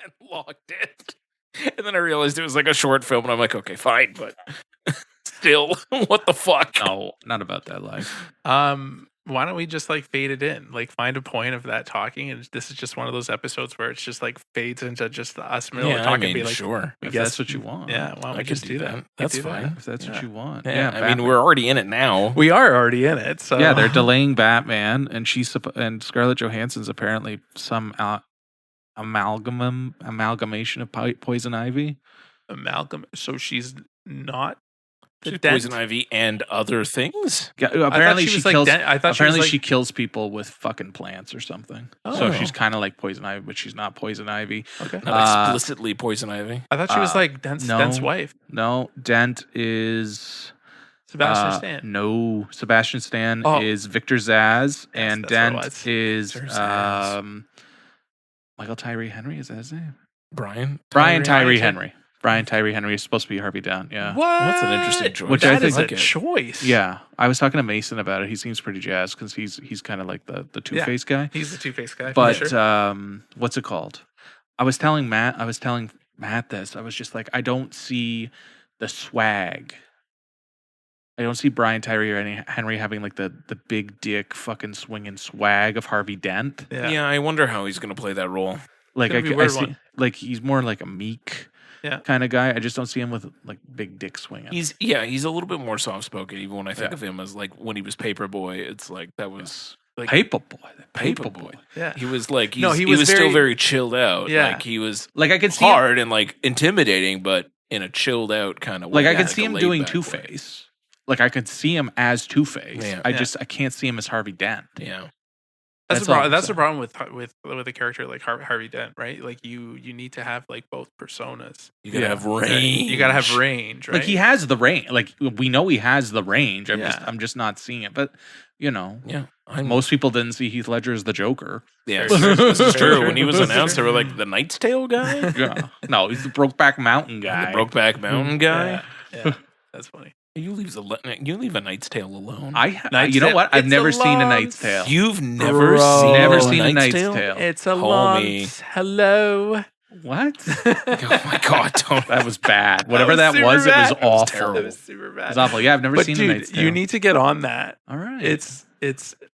and locked it. And then I realized it was like a short film, and I'm like, okay, fine, but still, what the fuck? No, not about that life. Why don't we just like fade it in? Like find a point of that talking, and this is just one of those episodes where it's just like fades into just us talking. I mean, and be like, sure. If that's what you want. Yeah, why don't we just do that? That's fine. If that's what you want. Yeah, I Batman. mean, we're already in it now. We are already in it. So Yeah, they're delaying Batman, and and Scarlett Johansson's apparently some amalgamation of Poison Ivy. amalgam. So she's not the She's Dent? Poison Ivy and other things. Yeah, apparently she she was like kills. Dent- I thought she apparently was she like- kills people with fucking plants or something. So Oh. she's kind of like Poison Ivy, but she's not Poison Ivy. Okay. Not explicitly Poison Ivy. I thought she was like Dent's wife, No, Dent is Sebastian Stan. No, Sebastian Stan Oh. is Victor Zsasz, and that's what it Dent was. is Victor Zsasz. Michael Tyree Henry. Is that his name? Brian Tyree Henry. Brian Tyree Henry is supposed to be Harvey Dent. Yeah. What? That's an interesting choice. Which I That think- is a like it. choice. Yeah, I was talking to Mason about it. He seems pretty jazzed because he's kind of like the Two-Face guy. He's the Two-Face guy. But for sure. what's it called? I was telling Matt this. I was just like, I don't see the swag. I don't see Brian Tyree Henry having like the big dick fucking swinging swag of Harvey Dent. Yeah, I wonder how he's going to play that role. Like Gonna be a I weird see, one. like he's more like a meek kind of guy. I just don't see him with like big dick swinging. He's a little bit more soft spoken. Even when I think Yeah. of him as like when he was Paperboy, it's like that was like Paperboy. Yeah. He was like No, he he was was still very- very chilled out. Yeah. Like he was Like I could see him, hard and like intimidating, but in a chilled out kind of way. like I Yeah, could see a him laid doing back Two way. Face. Like I could see him as Two Face. Yeah. I can't see him as Harvey Dent. Yeah. That's That's the all problem. I'm That's the saying. problem with a character like Harvey Dent, right? Like you need to have like both personas. You gotta Yeah. have range. You gotta have range, right? Like he has the range. Like we know he has the range. Yeah. I'm just not seeing it. But you know, Yeah. most people didn't see Heath Ledger as the Joker. Yeah, Very this is true. true. When he was announced, they were like the Knight's Tale guy, Yeah, no, he's the Brokeback Mountain guy. the Brokeback Mountain guy. Yeah, that's funny. You leave a Knight's Tale alone. Knight's You know Tale- what? I've it's never a seen a long Knight's Tale. You've never Bro. Never seen seen a Knight's Tale. It's a Homie. Hello. What? Oh my god! Don't. That was bad. Whatever was that super was, it bad. was That was awful. terrible. That was super It bad. was awful. Yeah, I've never But seen dude, a Knight's Tale. you need to get on that. All right, It's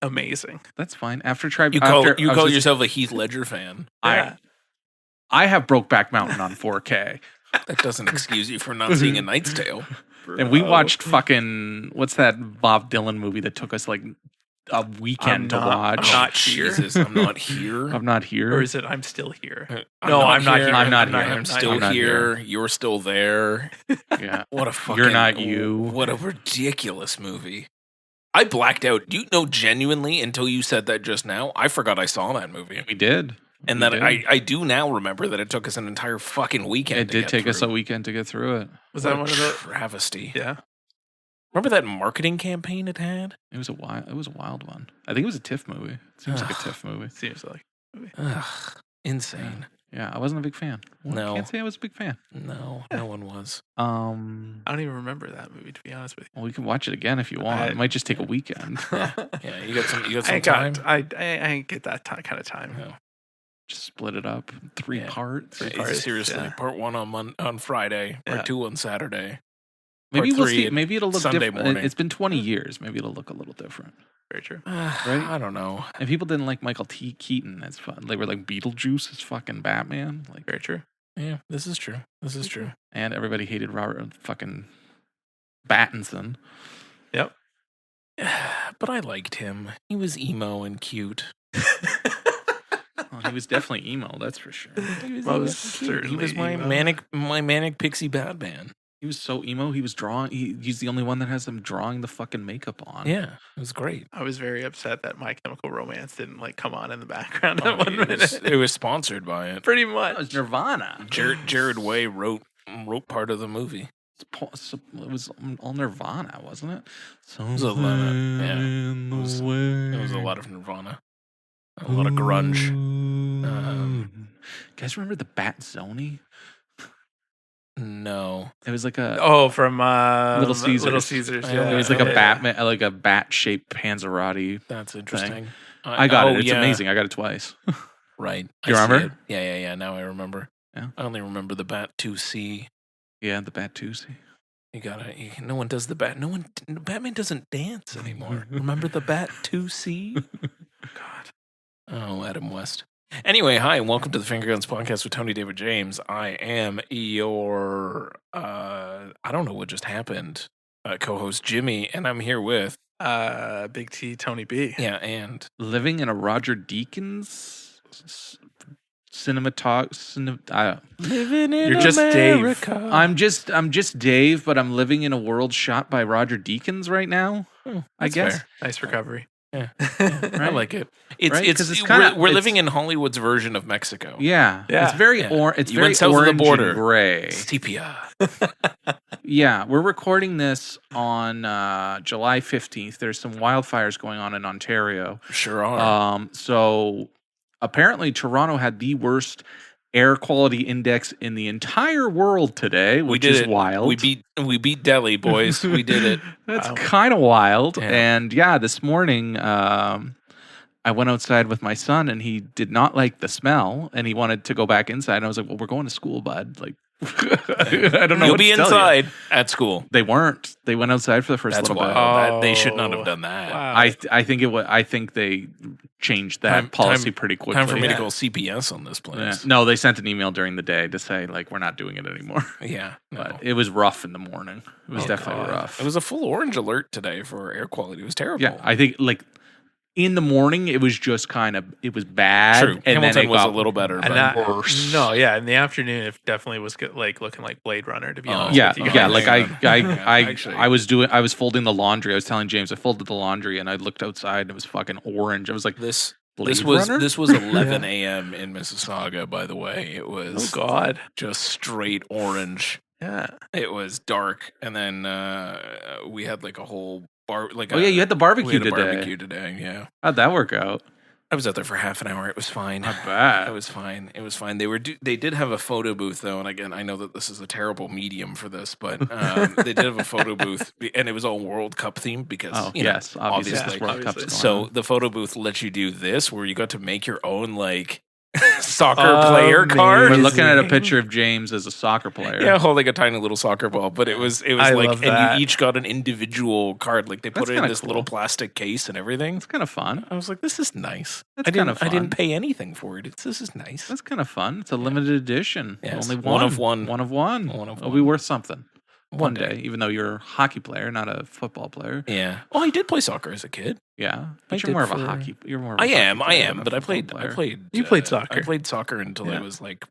amazing. that's fine. After try, You call after, I was call just- yourself a Heath Ledger fan. Yeah. I have Brokeback Mountain on 4K, That doesn't excuse you for not seeing a Knight's Tale. and we Bro. watched fucking what's that Bob Dylan movie that took us like a weekend to watch? I'm not here. Jesus, I'm not here. I'm not here. Or is it I'm still here? I'm No, not I'm not here. here. I'm not here. I'm still I'm not here. You're still there. Yeah. What a fucking. You're not you. What a ridiculous movie. I blacked out. Do you know genuinely until you said that just now? I forgot I saw that movie. We did. And We that did. I do now remember that it took us an entire fucking weekend. It to did get take us through. a weekend to get through it. Was What that a one of the? travesty? Yeah. Remember that marketing campaign it had? It was a wild one. I think it was a TIFF movie. It seems like a TIFF movie. Seems like. Ugh, insane. Yeah, I wasn't a big fan. Well, No. I can't say I was a big fan. No, no one was. I don't even remember that movie, to be honest with Well, we can watch it again if you want. It might just take a weekend. you. Yeah, you got some. You got I some ain't time. got. I ain't get that kind of time. No. Just split it up in 3 Yeah. parts. Three It's parts, seriously, yeah. part 1 on Friday, part Yeah. 2 on Saturday. Maybe Part we'll 3 see. Maybe it'll look Sunday different. morning. It's been 20 years. Maybe it'll look a little different. Very true. Right? I don't know. And people didn't like Michael T. Keaton. That's fun. They were like Beetlejuice is fucking Batman. Like, Very true. Yeah, this is true. This is true. and everybody hated Robert fucking Pattinson. Yep. But I liked him. He was emo and cute. Oh, he was definitely emo. That's for sure. He was, Most he was cute. He was certainly my emo. manic pixie Batman. He was so emo. He was drawing. He's the only one that has him drawing the fucking makeup on. Yeah, it was great. I was very upset that My Chemical Romance didn't like come on in the background Oh, at one minute. it was sponsored by it. Pretty That much. was Nirvana. Jared Way wrote part of the movie. It was all Nirvana, wasn't it? So was a lot of- yeah, it was a lot of Nirvana, a lot of grunge. Guys, remember the Bat Zoni? No, It was like a. Oh, from Little Caesars. Little Caesars. Yeah, Yeah. It was like a Yeah. Batman, like a bat-shaped Panzerotti. that's interesting. I got oh, it. It's yeah. amazing. I got it twice. Right. You I see remember? it. Yeah. Now I remember. Yeah. I only remember the Bat 2C. Yeah, the Bat Tuesday. No one does the Bat. Batman doesn't dance anymore. Remember the Bat 2C? God. Oh, Adam West. Anyway, hi, and welcome to the Finger Guns Podcast with Tony David James. I am your, I don't know what just happened, co-host Jimmy, and I'm here with, Big T, Tony B. yeah, and Living in a Roger Deakins living in You're just Dave. America. I'm just Dave, but I'm living in a world shot by Roger Deakins right now. Oh, I that's guess. fair. Nice recovery. Yeah. Right? I like it. It's Right? 'Cause it's it's kinda- we're it's- living in Hollywood's version of Mexico. Yeah. Yeah. It's very Yeah. it's You very went south of the orange border. and gray. Sepia. Yeah, we're recording this on July 15th. There's some wildfires going on in Ontario. Sure are. So apparently Toronto had the worst air quality index in the entire world today, which did is it. wild. We beat Delhi, boys. We did it. That's Wow. kind of wild. Yeah. And yeah, this morning I went outside with my son and he did not like the smell and he wanted to go back inside. And I was like, well, we're going to school, bud. Like, I don't know. You'll what be to tell you. inside at school. They weren't. They went outside for the first That's little bit. wild. They should not have done that. Wow. I think it was. I think they changed that Time- policy time- pretty quickly. Time for me to Yeah. call CPS on this Yeah. place. No, they sent an email during the day to say like we're not doing it anymore. Yeah. No. But it was rough in the morning. It was Oh, definitely God. rough. It was a full orange alert today for air quality. It was terrible. Yeah, I think like in the morning it was just kind of it was bad. True. And Hamilton then it was got a little better, And but that, worse. no, yeah, in the afternoon, it definitely was like looking like Blade Runner, to be Oh, honest. Yeah, with you yeah. guys. Like Actually. I was folding the laundry. I was telling James I folded the laundry and I looked outside and it was fucking orange. I was like, This Blade Runner? this was 11 a.m. in Mississauga. By the way, it Oh was God, just straight orange. yeah. It was dark, and then we had like a whole bar. Like oh yeah, you had the barbecue we had a today. barbecue today. Yeah, How'd that work out? I was out there for half an hour. It was fine. Not bad. It was fine. It was fine. They did have a photo booth though, and again, I know that this is a terrible medium for this, but they did have a photo booth, and it was all World Cup themed because Oh you know, yes, obviously. obviously. World Cup's Obviously. going So on. the photo booth lets you do this, where you got to make your own like soccer player card. We're looking at a Amazing. picture of James as a soccer player. Yeah, holding a tiny little soccer ball, but it was I like, love and that. you each got an individual card. Like they put That's it in kinda this cool. little plastic case and everything. That's kind of fun. I was like, this is nice. That's I didn't, kinda I didn't fun. pay anything for it. This is nice. That's kind of fun. It's a limited edition. Yes, Only one one. of one. One of one. One of It'll one. be worth something One one day, even though you're a hockey player, not a football player. Yeah. Oh, I did play soccer as a kid. Yeah, I but you're did more of a for- hockey. You're more. Of a I hockey am. player than a But I football player. played. You played I soccer. played soccer until I Yeah. was like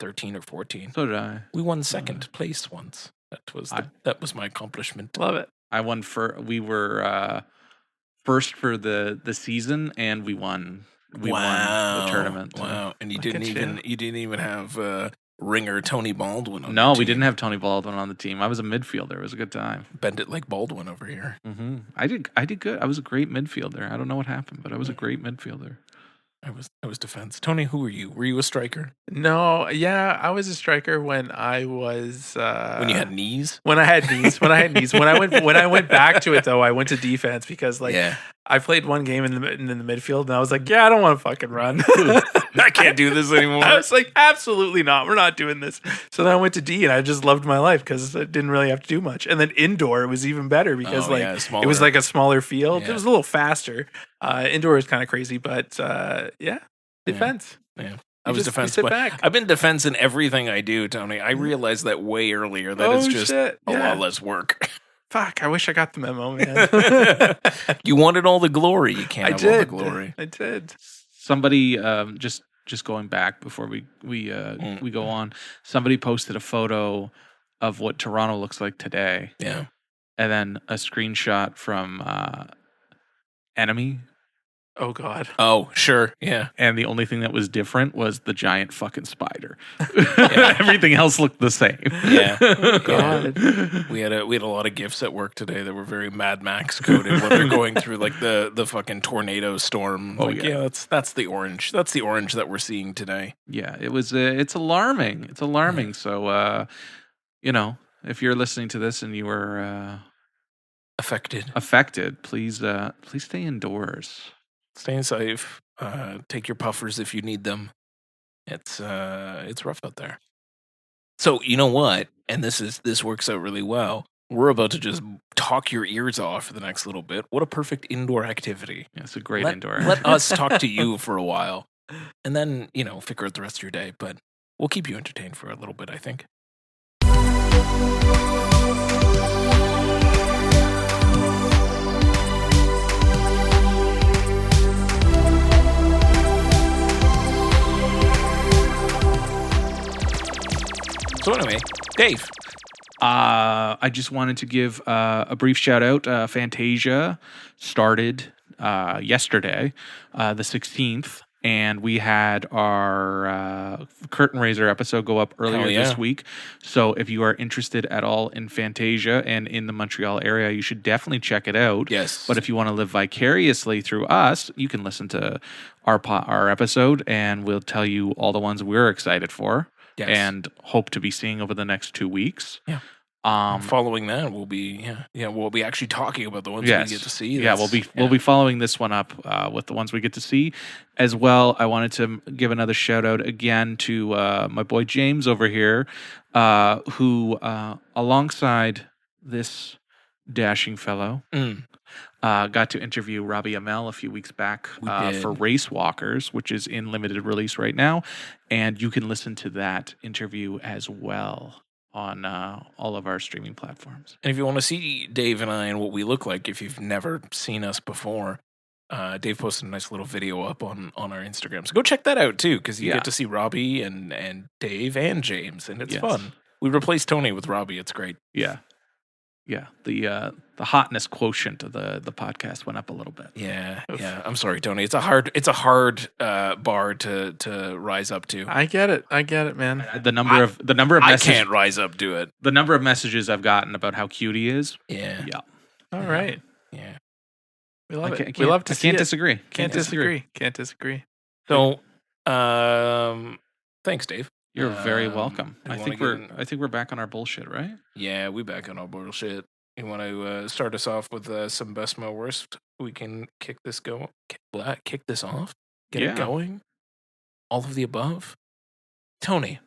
13 or 14. So did I. We won second place once. That was my accomplishment. Love it. I won for. We were first for the season, and we won. We won the tournament. Wow! And you Look didn't at even have ringer Tony Baldwin. On No, your we team. didn't have Tony Baldwin on the team. I was a midfielder. It was a good time. Bend it like Baldwin over here. Hmm I did good. I was a great midfielder. I don't know what happened, but I was a great midfielder. I was defense. Tony, who were you? Were you a striker No, yeah, I was a striker when I was when you had knees? when I had knees. When I went back to it though, I went to defense because like yeah, I played one game in the midfield and I was like, yeah, I don't want to fucking run. I can't do this anymore. I was like, absolutely not. We're not doing this. So then I went to D and I just loved my life because I didn't really have to do much. And then indoor, it was even better because Oh, yeah, it was smaller. like a smaller field. Yeah. It was a little faster. Indoor is kind of crazy, but yeah, defense. Yeah. You I was just- you defense. sit But back. I've been defense in everything I do, Tony. I realized that way earlier. That Oh, it's just shit. a Yeah. lot less work. Fuck, I wish I got the memo, man. You wanted all the glory. You can't I have all the did. glory. I did. Somebody just going back before we go on. Somebody posted a photo of what Toronto looks like today, Yeah. and then a screenshot from Enemy. Oh God. Oh, sure. Yeah. And the only thing that was different was the giant fucking spider. Everything else looked the same. Yeah. God. We had a lot of gifts at work today that were very Mad Max coded when they're going through like the fucking tornado storm. Oh, Like, yeah. that's the orange. That's the orange that we're seeing today. Yeah, it was. It's alarming. It's alarming. So, if you're listening to this and you were Affected. affected, please stay indoors. Staying safe. Take your puffers if you need them. It's rough out there. So you know what? And this works out really well. We're about to just talk your ears off for the next little bit. What a perfect indoor activity. Yeah, it's a great let, indoor. Let us talk to you for a while, and then figure out the rest of your day. But we'll keep you entertained for a little bit, I think. So anyway, Dave. I just wanted to give a brief shout out. Fantasia started yesterday, the 16th, and we had our curtain raiser episode go up earlier this week. So if you are interested at all in Fantasia and in the Montreal area, you should definitely check it out. Yes. But if you want to live vicariously through us, you can listen to our episode, and we'll tell you all the ones we're excited for. Yes. And hope to be seeing over the next 2 weeks. Yeah. Following that, we'll be actually talking about the ones we get to see. We'll be following this one up with the ones we get to see as well. I wanted to give another shout out again to my boy James over here, who alongside this dashing fellow. Got to interview Robbie Amell a few weeks back for Race Walkers, which is in limited release right now. And you can listen to that interview as well on all of our streaming platforms. And if you want to see Dave and I and what we look like, if you've never seen us before, Dave posted a nice little video up on our Instagram. So go check that out too, because you get to see Robbie and Dave and James, and it's fun. We replaced Tony with Robbie. It's great. Yeah. Yeah, the hotness quotient of the podcast went up a little bit. Yeah, yeah. I'm sorry, Tony. It's a hard bar to rise up to. I get it, man. The number of messages, I can't rise up to it. The number of messages I've gotten about how cute he is. Yeah. All right. Yeah. We love it. We love to see it. Can't disagree. Can't disagree. So, thanks, Dave. You're very welcome. I think we're back on our bullshit, right? Yeah, we back on our bullshit. You want to start us off with some best, my worst? We can kick this off. Get it going. All of the above. Tony,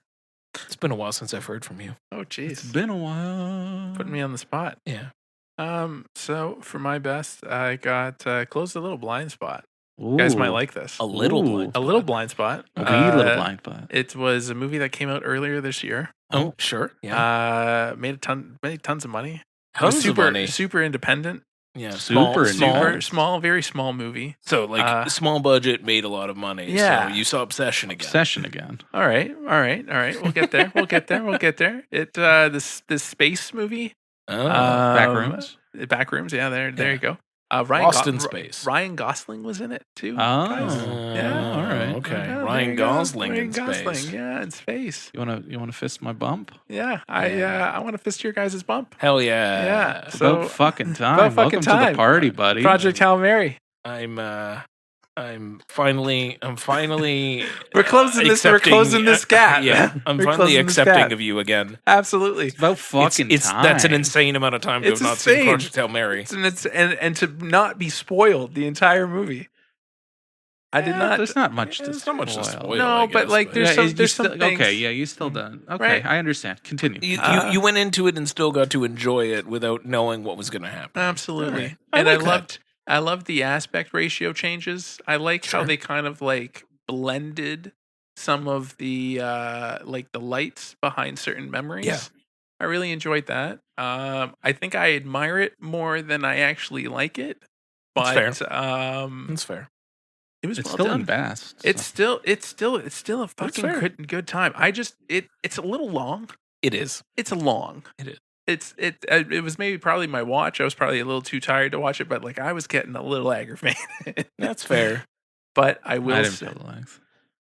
it's been a while since I've heard from you. Oh, jeez, it's been a while. Putting me on the spot. Yeah. So for my best, I got Close the Little Blind Spot. Ooh. You guys might like this. A little blind spot. A little blind spot. It was a movie that came out earlier this year. Oh, sure. Yeah. Made tons of money. Tons of money. Super independent. Yeah. Small, very small movie. So small budget made a lot of money. Yeah. So you saw Obsession again. All right. We'll get there. It this space movie. Oh. Backrooms. Yeah. There you go. Lost in Space. Ryan Gosling was in it too. Oh, yeah. All right. Okay. Ryan Gosling in space. Yeah, in space. You wanna fist my bump? Yeah. I want to fist your guys' bump. Hell yeah. Yeah. So about fucking time. Welcome to the party, buddy. Project Hail Mary. I'm finally we're closing this gap. Yeah, I'm finally accepting of you again. Absolutely. It's about fucking time. That's an insane amount of time to have not seen Project Hail Mary. And to not be spoiled the entire movie. I did not. There's not much to spoil. There's not much to spoil. No, but there's some things. Okay, yeah, you still done. Okay, right. I understand. Continue. You went into it and still got to enjoy it without knowing what was going to happen. Absolutely. Right. And I loved the aspect ratio changes. I like how they kind of blended some of the the lights behind certain memories. Yeah. I really enjoyed that. I think I admire it more than I actually like it. But That's fair. That's fair. It was it's well still done. in best. So. It's still a fucking good time. It's a little long. It is. It's long. It is. It was probably my watch. I was probably a little too tired to watch it, but I was getting a little aggravated. That's fair. But I didn't feel the length.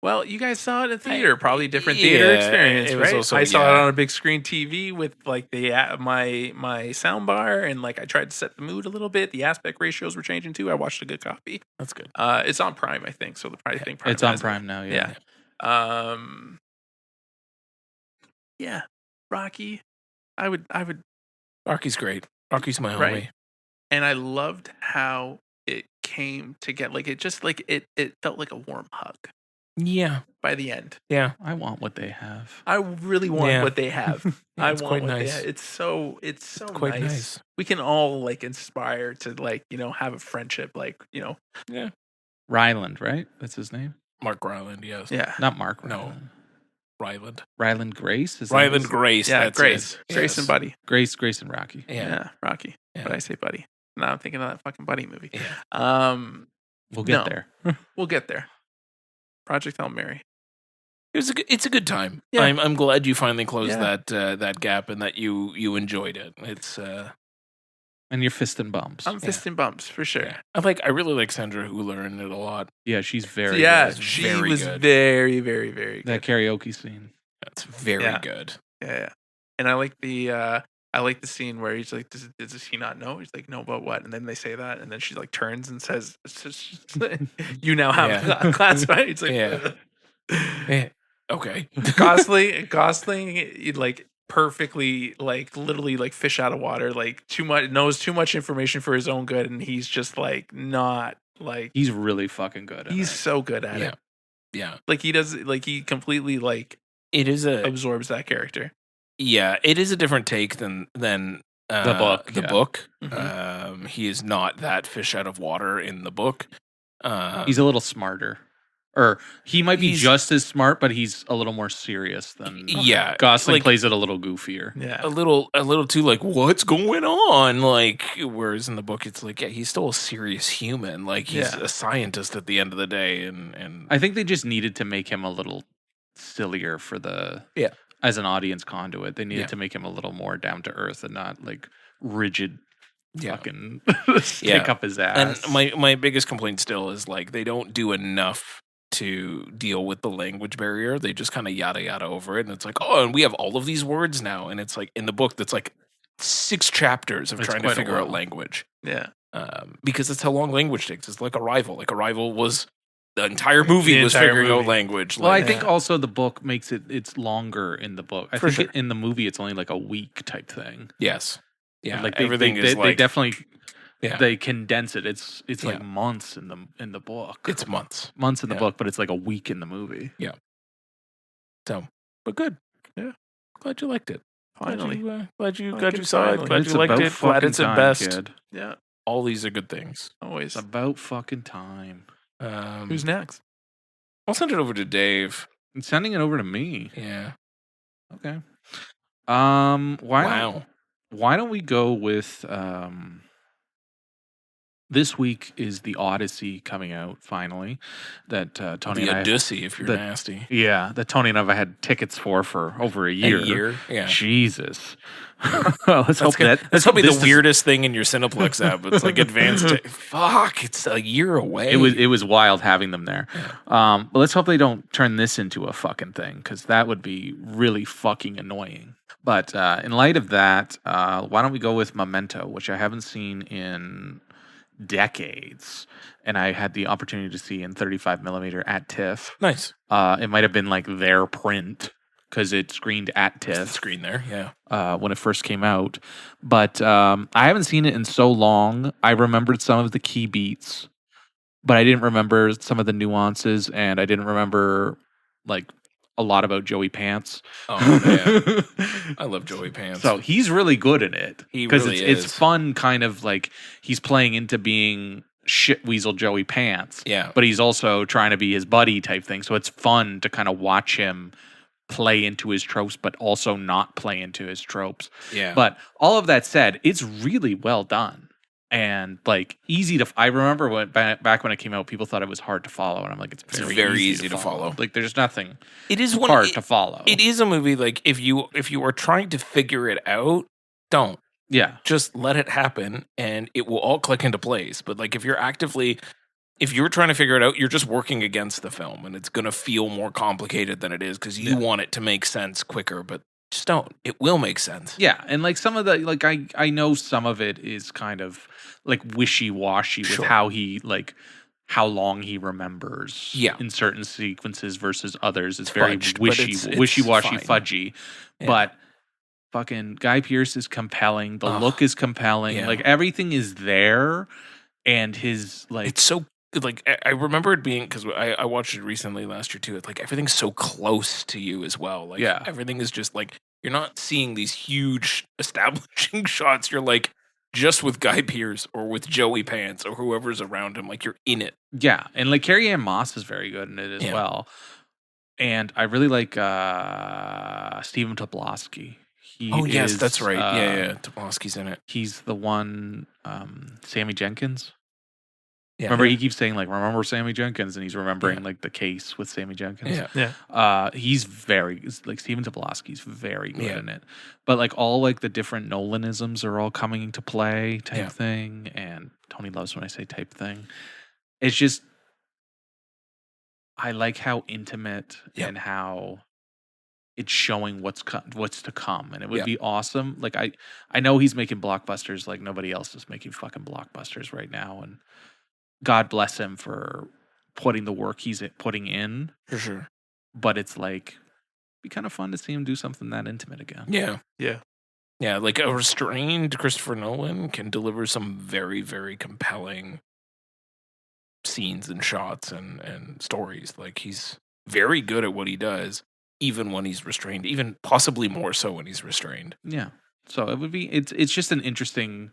Well, you guys saw it in theater, probably different theater experience, right? I saw it on a big screen TV with my sound bar, and I tried to set the mood a little bit. The aspect ratios were changing too. I watched a good copy. That's good. It's on Prime, I think. So I think Prime. It's on Prime now. Yeah. Yeah. Rocky. I would. Rocky's great. Rocky's my homie. Right. And I loved how it came together. Like it just like it felt like a warm hug. Yeah. By the end. Yeah. I want what they have. I really want what they have. I it's want quite what nice. they have. It's so quite nice. We can all like inspire to like, have a friendship, like, Yeah. Ryland, right? That's his name? Mark Ryland, yes. Yeah. Not Mark No. Ryland. Ryland. Ryland Grace? Ryland Grace. Yeah, that's Grace. it. Grace and Buddy. Grace and Rocky. Yeah, Rocky. Yeah. But I say Buddy. Now I'm thinking of that fucking Buddy movie. Yeah. We'll get there. We'll get there. Project Hail Mary. It's a good time. Yeah. I'm glad you finally closed that gap and that you enjoyed it. It's and you're fisting bumps. I'm fisting bumps for sure. Yeah. I really like Sandra Hüller in it a lot. Yeah, she's very good. She She was good. very, very, very good. That karaoke scene. That's very good. Yeah. And I like the scene where he's like, does he not know? He's like, no, but what? And then they say that, and then she like turns and says, "You now have a class, right?" It's like, yeah. Okay. Gosling, like perfectly, like literally, like fish out of water, like knows too much information for his own good, and he's just like not like he's really fucking good. He's so good at it. Yeah. Like he does, like he completely like absorbs that character. Yeah, it is a different take than the book. The book. Mm-hmm. He is not that fish out of water in the book. He's a little smarter. Or he might be just as smart, but he's a little more serious than Gosling plays it a little goofier. Yeah. A little too like, what's going on? Like, whereas in the book it's like, he's still a serious human. Like he's a scientist at the end of the day, and I think they just needed to make him a little sillier for as an audience conduit. They needed to make him a little more down to earth and not like rigid fucking stick up his ass. And my biggest complaint still is like they don't do enough to deal with the language barrier. They just kind of yada yada over it, and it's like, oh, and we have all of these words now, and it's like in the book that's like 6 chapters of trying to figure out language. Yeah, because that's how long language takes. It's like Arrival. Like Arrival was the entire movie was figuring out language. Well, I think also the book makes it's longer in the book. I think in the movie it's only like a week type thing. Yes, yeah, like everything is like they definitely. Yeah. They condense it. It's like months in the book. It's months in the book, but it's like a week in the movie. Yeah. So, but good. Yeah, glad you liked it. Finally, glad you saw it. Glad you liked it. Glad it's at best. Kid. Yeah, all these are good things. Always it's about fucking time. Who's next? I'll send it over to Dave. I'm sending it over to me. Yeah. Okay. Why don't we go with this week is the Odyssey coming out finally that Tony and I... The Odyssey, if you're nasty. Yeah, that Tony and I have had tickets for over a year. A year? Yeah. Jesus. Let's hope that's probably the weirdest thing in your Cineplex app. It's like advanced... Fuck, it's a year away. It was wild having them there. But let's hope they don't turn this into a fucking thing, because that would be really fucking annoying. But in light of that, why don't we go with Memento, which I haven't seen in decades, and I had the opportunity to see in 35mm at TIFF. Nice. It might have been like their print because it screened at TIFF. Screen there, yeah. When it first came out, but I haven't seen it in so long. I remembered some of the key beats, but I didn't remember some of the nuances, and I didn't remember like a lot about Joey Pants. Oh man, I love Joey Pants. So he's really good in it because it's fun, kind of like he's playing into being shitweasel Joey Pants. Yeah, but he's also trying to be his buddy type thing. So it's fun to kind of watch him play into his tropes, but also not play into his tropes. Yeah. But all of that said, it's really well done. And like easy to, I remember when back when it came out, people thought it was hard to follow, and I'm like, it's very easy to follow. Like, there's nothing. It is hard to follow. It is a movie like if you are trying to figure it out, don't. Yeah, just let it happen, and it will all click into place. But like if you're trying to figure it out, you're just working against the film, and it's gonna feel more complicated than it is because you want it to make sense quicker, but. Just don't. It will make sense. Yeah, and like some of the like I know some of it is kind of like wishy-washy with how he like how long he remembers in certain sequences versus others. It's very wishy-washy, fudgy. Yeah. But fucking Guy Pearce is compelling. The look is compelling. Yeah. Like everything is there. and his like it's so like I remember it being because I watched it recently last year too. It's like everything's so close to you as well. Like everything is just like you're not seeing these huge establishing shots. You're like just with Guy Pearce or with Joey Pants or whoever's around him. Like you're in it. Yeah, and like Carrie Ann Moss is very good in it as well. And I really like Stephen Tobolowsky. Yes, that's right. Yeah. Tobolowsky's in it. He's the one, Sammy Jenkins. Yeah. Remember, he keeps saying like, "Remember Sammy Jenkins," and he's remembering like the case with Sammy Jenkins. He's like Stephen Tobolowsky's very good in it. But like all like the different Nolanisms are all coming into play type thing, and Tony loves when I say type thing. It's just I like how intimate and how it's showing what's to come, and it would be awesome. Like I know he's making blockbusters like nobody else is making fucking blockbusters right now, and God bless him for putting the work he's putting in. For sure. But it's like it'd be kind of fun to see him do something that intimate again. Yeah. Like a restrained Christopher Nolan can deliver some very, very compelling scenes and shots and stories. Like he's very good at what he does, even when he's restrained, even possibly more so when he's restrained. Yeah. So it would be it's just an interesting,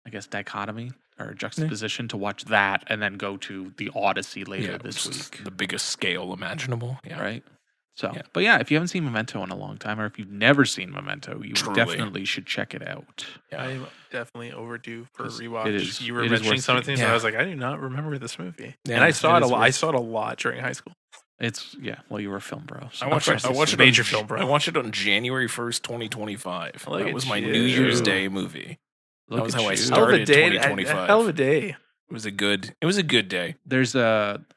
I guess, dichotomy or juxtaposition to watch that and then go to the Odyssey later this week. The biggest scale imaginable. Yeah. Right. So, but yeah, if you haven't seen Memento in a long time, or if you've never seen Memento, you definitely should check it out. Yeah. I'm definitely overdue for a rewatch. It is, you were mentioning some of the things, and I was like, I do not remember this movie. Yeah, and I saw it a lot. I saw it a lot during high school. It's well, you were a film bro. So I watched it major film bro. I watched it on January 1st, 2025. That was my you. New Year's Day movie. That was how I started 2025. Hell of a day. It was a good day.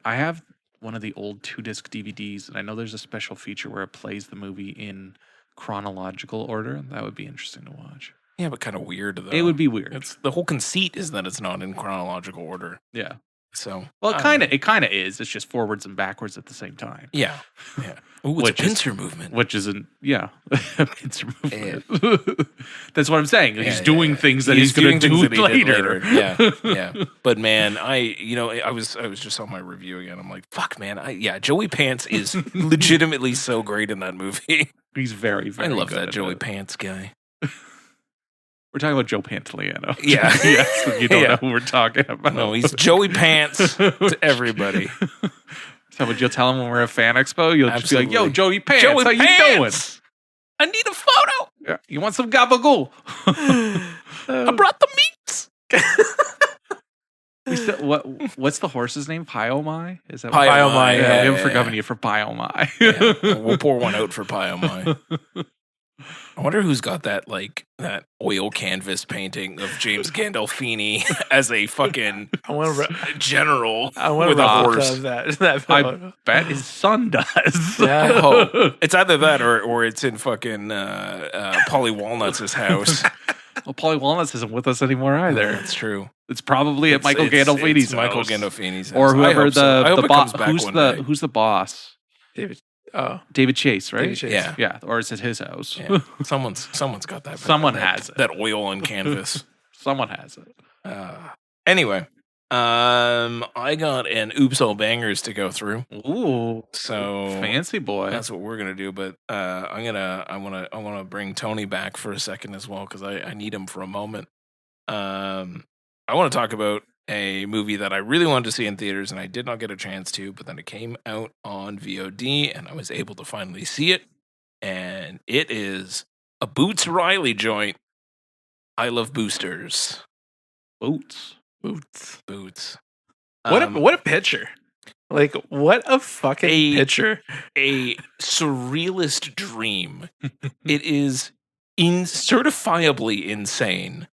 I have one of the old 2-disc DVDs, and I know there's a special feature where it plays the movie in chronological order. That would be interesting to watch. Yeah, but kind of weird though. It would be weird. The whole conceit is that it's not in chronological order. Yeah. So it kind of is. It's just forwards and backwards at the same time. Yeah. Ooh, it's a pincer movement. Which isn't, pincer movement. That's what I'm saying. He's doing things that he's going to do later. Yeah. But man, I was just on my review again. I'm like, fuck, man. Joey Pants is legitimately so great in that movie. He's very, very I love good that Joey Pants guy. We're talking about Joe Pantoliano. Yeah. Yes, you don't know who we're talking about. No, he's Joey Pants to everybody. So would you tell him when we're at Fan Expo? You'll just be like, yo, Joey Pants, how you doing? I need a photo. Yeah. You want some gabagool? I brought the meats. What's the horse's name? Pyomai? Is that Pyomai? Yeah, we haven't forgiven you for Pyomai. We'll pour one out for Pyomai. I wonder who's got that oil canvas painting of James Gandolfini as a fucking general with a horse. I bet his son does. Yeah, I hope. It's either that or it's in fucking Polly Walnuts' house. Well, Polly Walnuts isn't with us anymore either. That's true. It's probably at Michael Gandolfini's house. Michael Gandolfini's house. Or whoever the boss. Who's the boss? David Chase, right? David Chase. Yeah. Or it's at his house. Yeah. Someone's got that. Someone has it. That oil on canvas. Someone has it. Anyway, I got an oops all bangers to go through. Ooh, so fancy boy. That's what we're gonna do. But I want to bring Tony back for a second as well because I need him for a moment. I want to talk about a movie that I really wanted to see in theaters and I did not get a chance to, but then it came out on VOD and I was able to finally see it. And it is a Boots Riley joint. I love boosters. Boots. What a picture. Like, what a fucking picture. A surrealist dream. It is certifiably insane.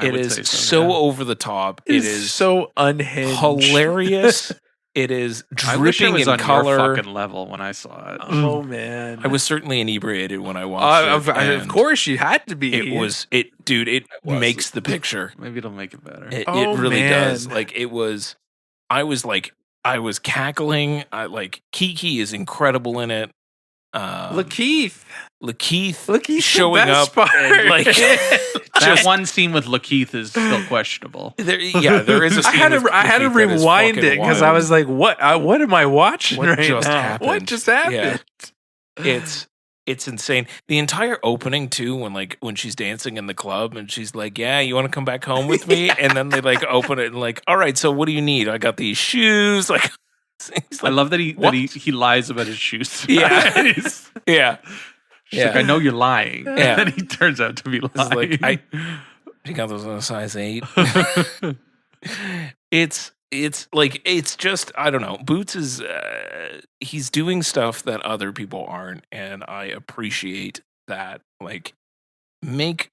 It is so over the top. It is so unhinged. Hilarious. It is dripping I wish it was in on color. Your fucking level when I saw it. Oh man, I was certainly inebriated when I watched it. Of course, you had to be. It makes the picture. Maybe it'll make it better. It really does. Like it was. I was cackling. Kiki is incredible in it. Lakeith showing up. And, like, that one scene with Lakeith is still questionable. There is a scene. I had to rewind it because I was like, "What? What am I watching what right just now? happened? What just happened?" Yeah. It's insane. The entire opening too, when she's dancing in the club and she's like, "Yeah, you want to come back home with me?" And then they like open it and like, "All right, so what do you need? I got these shoes." Like, I love that he lies about his shoes. Yeah, yeah. She's like, "I know you're lying." Yeah. And then he turns out to be lying. Like, you got those on a size 8. It's just, I don't know. Boots is he's doing stuff that other people aren't, and I appreciate that. Like, make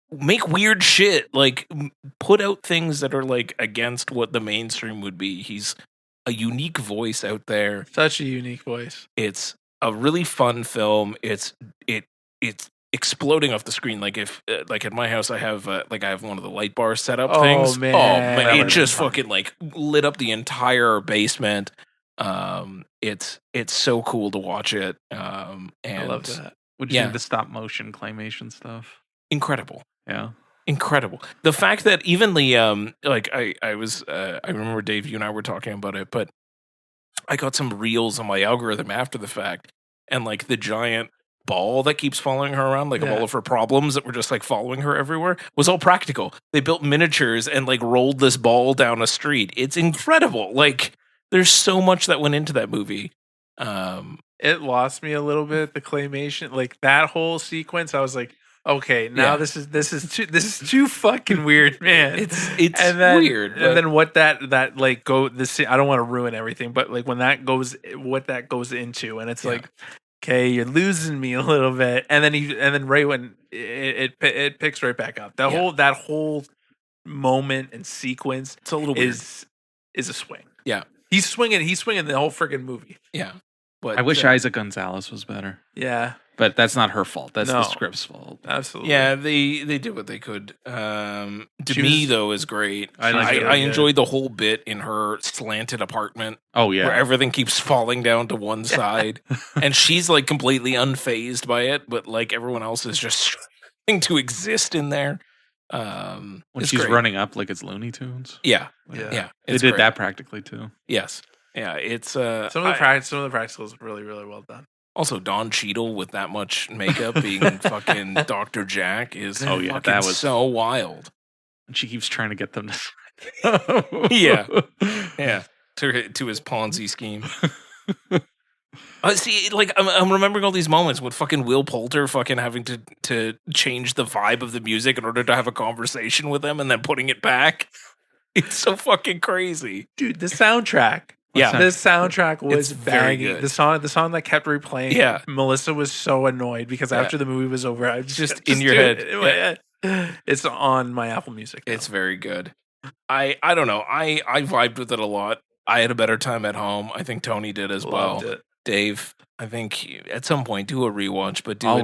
weird shit. Like, put out things that are like against what the mainstream would be. He's a unique voice out there. Such a unique voice. It's a really fun film. It's exploding off the screen. Like if like at my house I have one of the light bar setup things. Man. It just fucking like lit up the entire basement. It's so cool to watch it. And I love that. Would you think the stop motion claymation stuff? Incredible. Yeah. Incredible. The fact that even the I remember Dave, you and I were talking about it, but I got some reels on my algorithm after the fact, and like the giant ball that keeps following her around, like all of her problems that were just like following her everywhere, was all practical. They built miniatures and like rolled this ball down a street. It's incredible. Like there's so much that went into that movie. It lost me a little bit, the claymation, like that whole sequence. I was like, okay, now this is too fucking weird, man. It's weird. And then what that like I don't want to ruin everything, but like when that goes, what that goes into, and it's like, okay, you're losing me a little bit, and then right when it picks right back up. That whole moment and sequence, it's a little weird. is a swing. Yeah, he's swinging the whole friggin' movie. Yeah, but I wish Isaac Gonzalez was better. Yeah. But that's not her fault. That's the script's fault. Absolutely. Yeah, they did what they could. Demi, though, is great. I enjoyed the whole bit in her slanted apartment. Oh, yeah. Where everything keeps falling down to one side. And she's like completely unfazed by it, but like everyone else is just struggling to exist in there. When she's running up like it's Looney Tunes. Yeah. They did that practically too. Yes. Yeah, it's some of the practicals really, really well done. Also, Don Cheadle with that much makeup being fucking Dr. Jack is that was so wild. And she keeps trying to get them to yeah to his Ponzi scheme. See, like I'm remembering all these moments with fucking Will Poulter fucking having to change the vibe of the music in order to have a conversation with them and then putting it back. It's so fucking crazy, dude. The soundtrack. Yeah, this soundtrack was banging. Good. The song that kept replaying. Yeah, Melissa was so annoyed because after the movie was over, I just in your head. It's on my Apple Music. It's very good. I don't know. I vibed with it a lot. I had a better time at home. I think Tony did as well. It. Dave, I think at some point do a rewatch, but do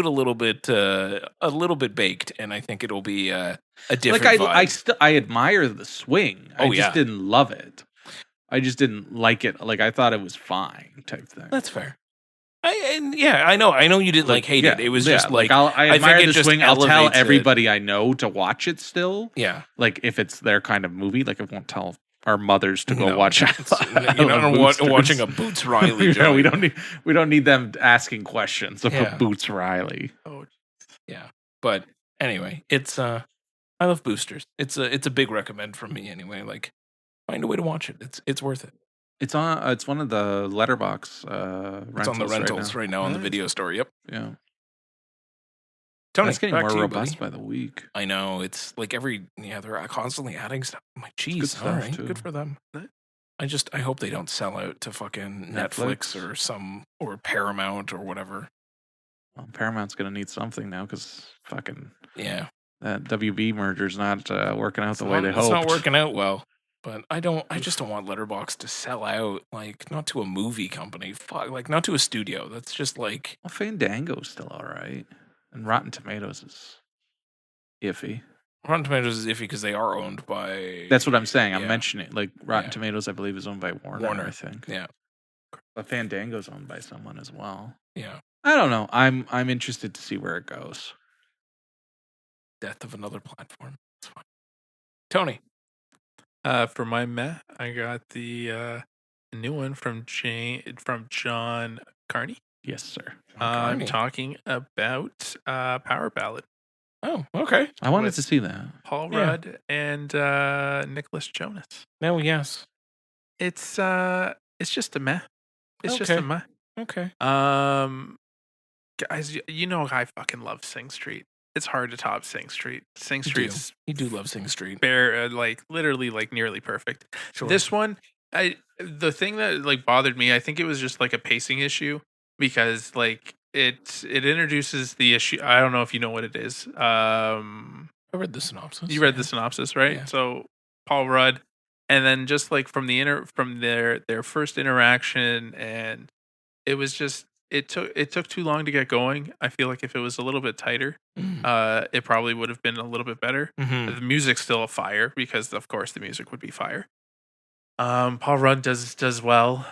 it a little bit baked, and I think it'll be a different vibe. I admire the swing. I just didn't love it. I just didn't like it. Like I thought it was fine, type thing. That's fair. I know you didn't hate it. It was just like I admire the swing. I'll tell everybody I know to watch it still. Yeah, like if it's their kind of movie. Like I won't tell our mothers to go watch it. You're not watching a Boots Riley. we don't need them asking questions about Boots Riley. Oh, yeah. But anyway, it's I love Boosters. It's a big recommend from me anyway. Like. Find a way to watch it. It's worth it. It's on. It's one of the Letterbox. It's on the rentals right now on the video store. Yep. Yeah. Tony, it's getting more robust by the week. I know. It's like they're constantly adding stuff. I'm like, geez, all right, good for them. I hope they don't sell out to fucking Netflix or Paramount or whatever. Well, Paramount's gonna need something now because fucking that WB merger's not working out the way they hoped. It's not working out well. But I just don't want Letterboxd to sell out, like, not to a movie company. Fuck, like, not to a studio. That's just like... Well, Fandango's still all right. And Rotten Tomatoes is iffy. Rotten Tomatoes is iffy because they are owned by... That's what I'm saying. I'm mentioning, like, Rotten Tomatoes, I believe, is owned by Warner, I think. Yeah. But Fandango's owned by someone as well. Yeah. I don't know. I'm interested to see where it goes. Death of another platform. It's fine. Tony. For my meh, I got the new one from John Carney. Yes, sir. I'm talking about Power Ballad. Oh, okay. I wanted to see that. Paul Rudd and Nicholas Jonas. No, yes. It's just a meh. It's just a meh. Okay. Guys, you know I fucking love Sing Street. It's hard to top Sing Street. Sing Street's You do love Sing Street. Literally nearly perfect. Sure. This one, the thing that bothered me, I think it was just a pacing issue because it introduces the issue. I don't know if you know what it is. I read the synopsis. You read the synopsis, right? Yeah. So Paul Rudd, and then just from their first interaction, and it was just it took too long to get going. I feel like if it was a little bit tighter, it probably would have been a little bit better. Mm-hmm. The music's still a fire because of course the music would be fire. Paul Rudd does well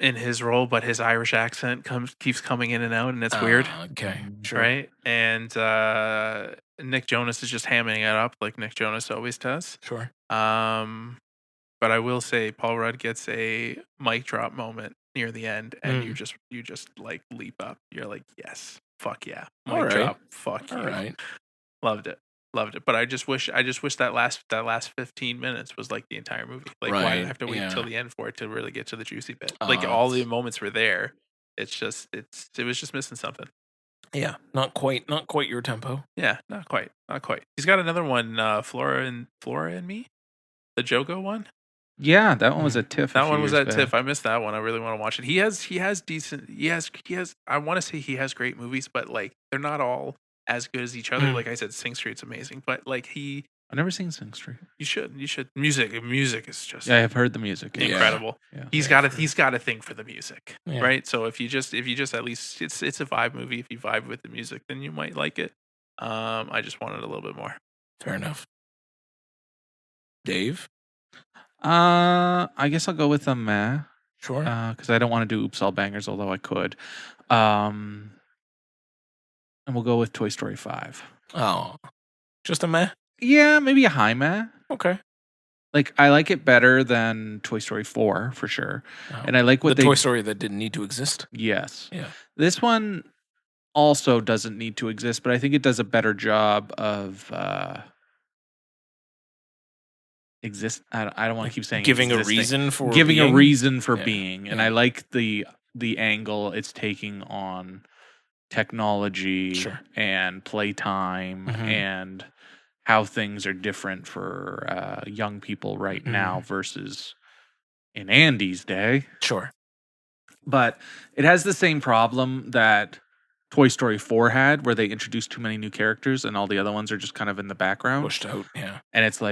in his role, but his Irish accent keeps coming in and out, and it's weird. Okay, sure. Right? And Nick Jonas is just hamming it up like Nick Jonas always does. Sure. But I will say Paul Rudd gets a mic drop moment near the end, and you just leap up. You're like, yes, fuck yeah, mic drop, fuck yeah. All right. Loved it. But I just wish that last 15 minutes was like the entire movie. Why did I have to wait until the end for it to really get to the juicy bit? All the moments were there. It was just missing something. Yeah, not quite your tempo. Yeah, not quite. He's got another one, Flora and Me, the Jogo one. Yeah, that one was at TIFF. That one was at TIFF. I missed that one. I really want to watch it. He has decent. I want to say he has great movies, but they're not all as good as each other. Like I said, Sing Street's amazing, but I've never seen Sing Street. You should. Music is just I have heard the music. Incredible. Yeah. He's got a thing for the music, right? So if you just at least it's a vibe movie. If you vibe with the music, then you might like it. I just wanted a little bit more. Fair enough. Dave? I guess I'll go with a meh. Sure. Because I don't want to do Oops All Bangers, although I could. And we'll go with Toy Story 5. Oh. Just a meh? Yeah, maybe a high meh. Okay. I like it better than Toy Story 4 for sure. Oh. And I like the Toy Story that didn't need to exist? Yes. Yeah. This one also doesn't need to exist, but I think it does a better job of I don't want to keep saying giving existing. a reason for giving being? A reason for being, and I like the angle it's taking on technology and playtime and how things are different for young people right now versus in Andy's day. Sure. But it has the same problem that Toy Story 4 had, where they introduced too many new characters and all the other ones are just kind of in the background. Pushed out, yeah. And it's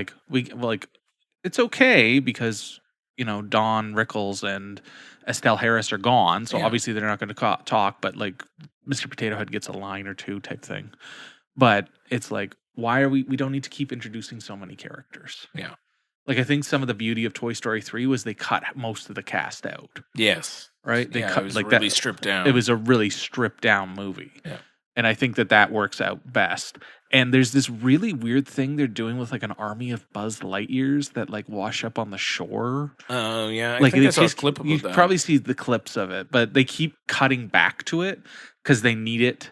it's okay because, Don Rickles and Estelle Harris are gone. So obviously they're not going to talk, but Mr. Potato Head gets a line or two type thing. But it's why are we don't need to keep introducing so many characters. Yeah. I think some of the beauty of Toy Story 3 was they cut most of the cast out. Yes. Right? They cut it was really stripped down. It was a really stripped down movie. Yeah. And I think that works out best. And there's this really weird thing they're doing with an army of Buzz Lightyears that wash up on the shore. Oh, yeah. I think I saw a clip of that. You probably see the clips of it, but they keep cutting back to it because they need it.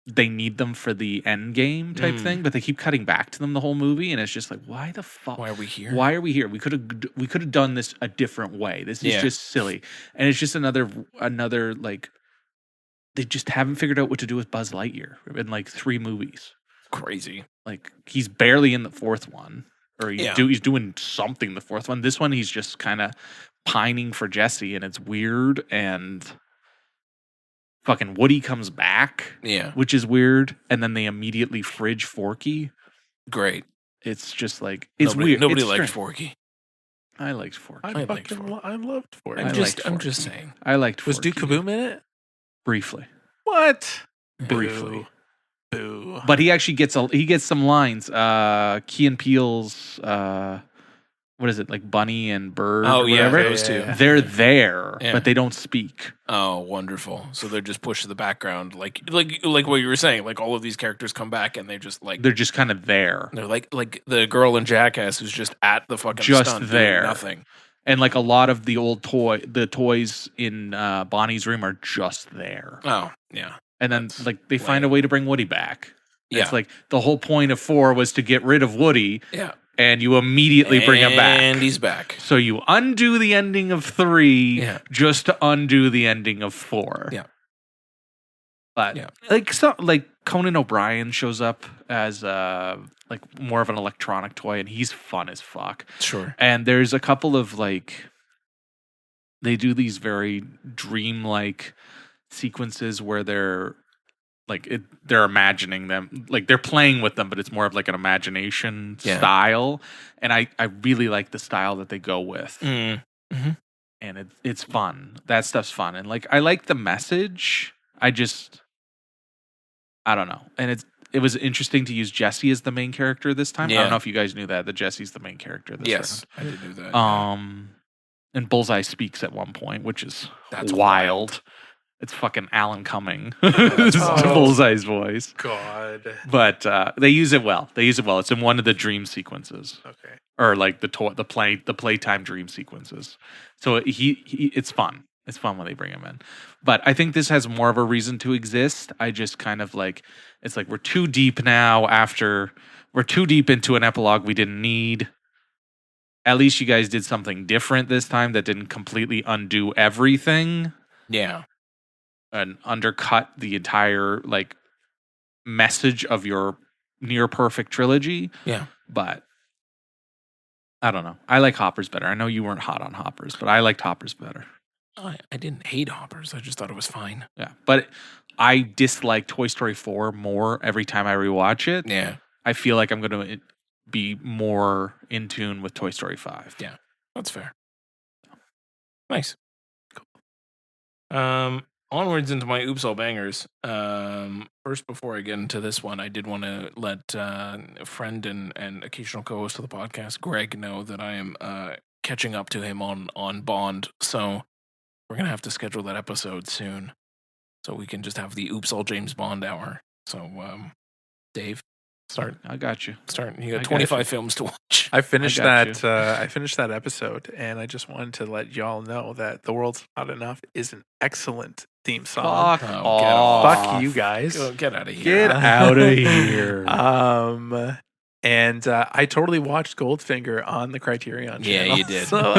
They need them for the end game type thing, but they keep cutting back to them the whole movie, and it's just why the fuck? Why are we here? Why are we here? We could have done this a different way. This is just silly, and it's just another they just haven't figured out what to do with Buzz Lightyear in 3 movies. Crazy. He's barely in the 4th one, or he's doing something in the 4th one. This one he's just kind of pining for Jessie, and it's weird and. Fucking Woody comes back, which is weird, and then they immediately fridge Forky. Great. It's just it's weird. Nobody liked Forky. I liked Forky. I loved Forky. I'm just saying. I liked Forky. Was Duke Kaboom in it? Briefly. What? Briefly. Boo. But he actually gets some lines. Key and Peele's what is it, like Bunny and Bird? Oh, or yeah, whatever. those two. They're there, Yeah. but they don't speak. Oh, wonderful! So they're just pushed to the background, like what you were saying. Like all of these characters come back, and they're just kind of there. They're like the girl in Jackass who's just at the fucking just stunt there, doing nothing. And like a lot of the toys in Bonnie's room are just there. Oh, yeah. And then like they find a way to bring Woody back. Yeah. It's like the whole point of 4 was to get rid of Woody. Yeah. And you immediately bring him back. And he's back. So you undo the ending of 3 just to undo the ending of 4. Yeah. But like Conan O'Brien shows up as like more of an electronic toy, and he's fun as fuck. Sure. And there's a couple of like they do these very dreamlike sequences where they're like they're imagining them, like they're playing with them, but it's more of like an imagination style. And I really like the style that they go with. Mm-hmm. And it's fun. That stuff's fun. And like I like the message. I don't know. And it was interesting to use Jesse as the main character this time. I don't know if you guys knew that Jesse's the main character this round. I did know that. And Bullseye speaks at one point, which is wild. It's fucking Alan Cumming. This is Bullseye's voice. God. But they use it well. It's in one of the dream sequences. Okay. Or like the playtime dream sequences. So it's fun. It's fun when they bring him in. But I think this has more of a reason to exist. I just kind of like, it's like we're too deep now we're too deep into an epilogue we didn't need. At least you guys did something different this time that didn't completely undo everything. Yeah. And undercut the entire like message of your near perfect trilogy. Yeah. But I don't know. I like Hoppers better. I know you weren't hot on Hoppers, but I liked Hoppers better. I didn't hate Hoppers. I just thought it was fine. Yeah. But I dislike Toy Story 4 more every time I rewatch it. Yeah. I feel like I'm going to be more in tune with Toy Story 5. Yeah. That's fair. Nice. Cool. Onwards into my Oops All Bangers. First, before I get into this one, I did want to let a friend and occasional co-host of the podcast, Greg, know that I am catching up to him on Bond. So we're going to have to schedule that episode soon so we can just have the Oops All James Bond hour. So, Dave, start. I got you. Start. You got 25 films to watch. I finished that episode, and I just wanted to let y'all know that The World's Not Enough is an excellent theme song. Fuck Fuck you guys. Get out of here. Get out of here. And I totally watched Goldfinger on the Criterion channel. Yeah, you did. So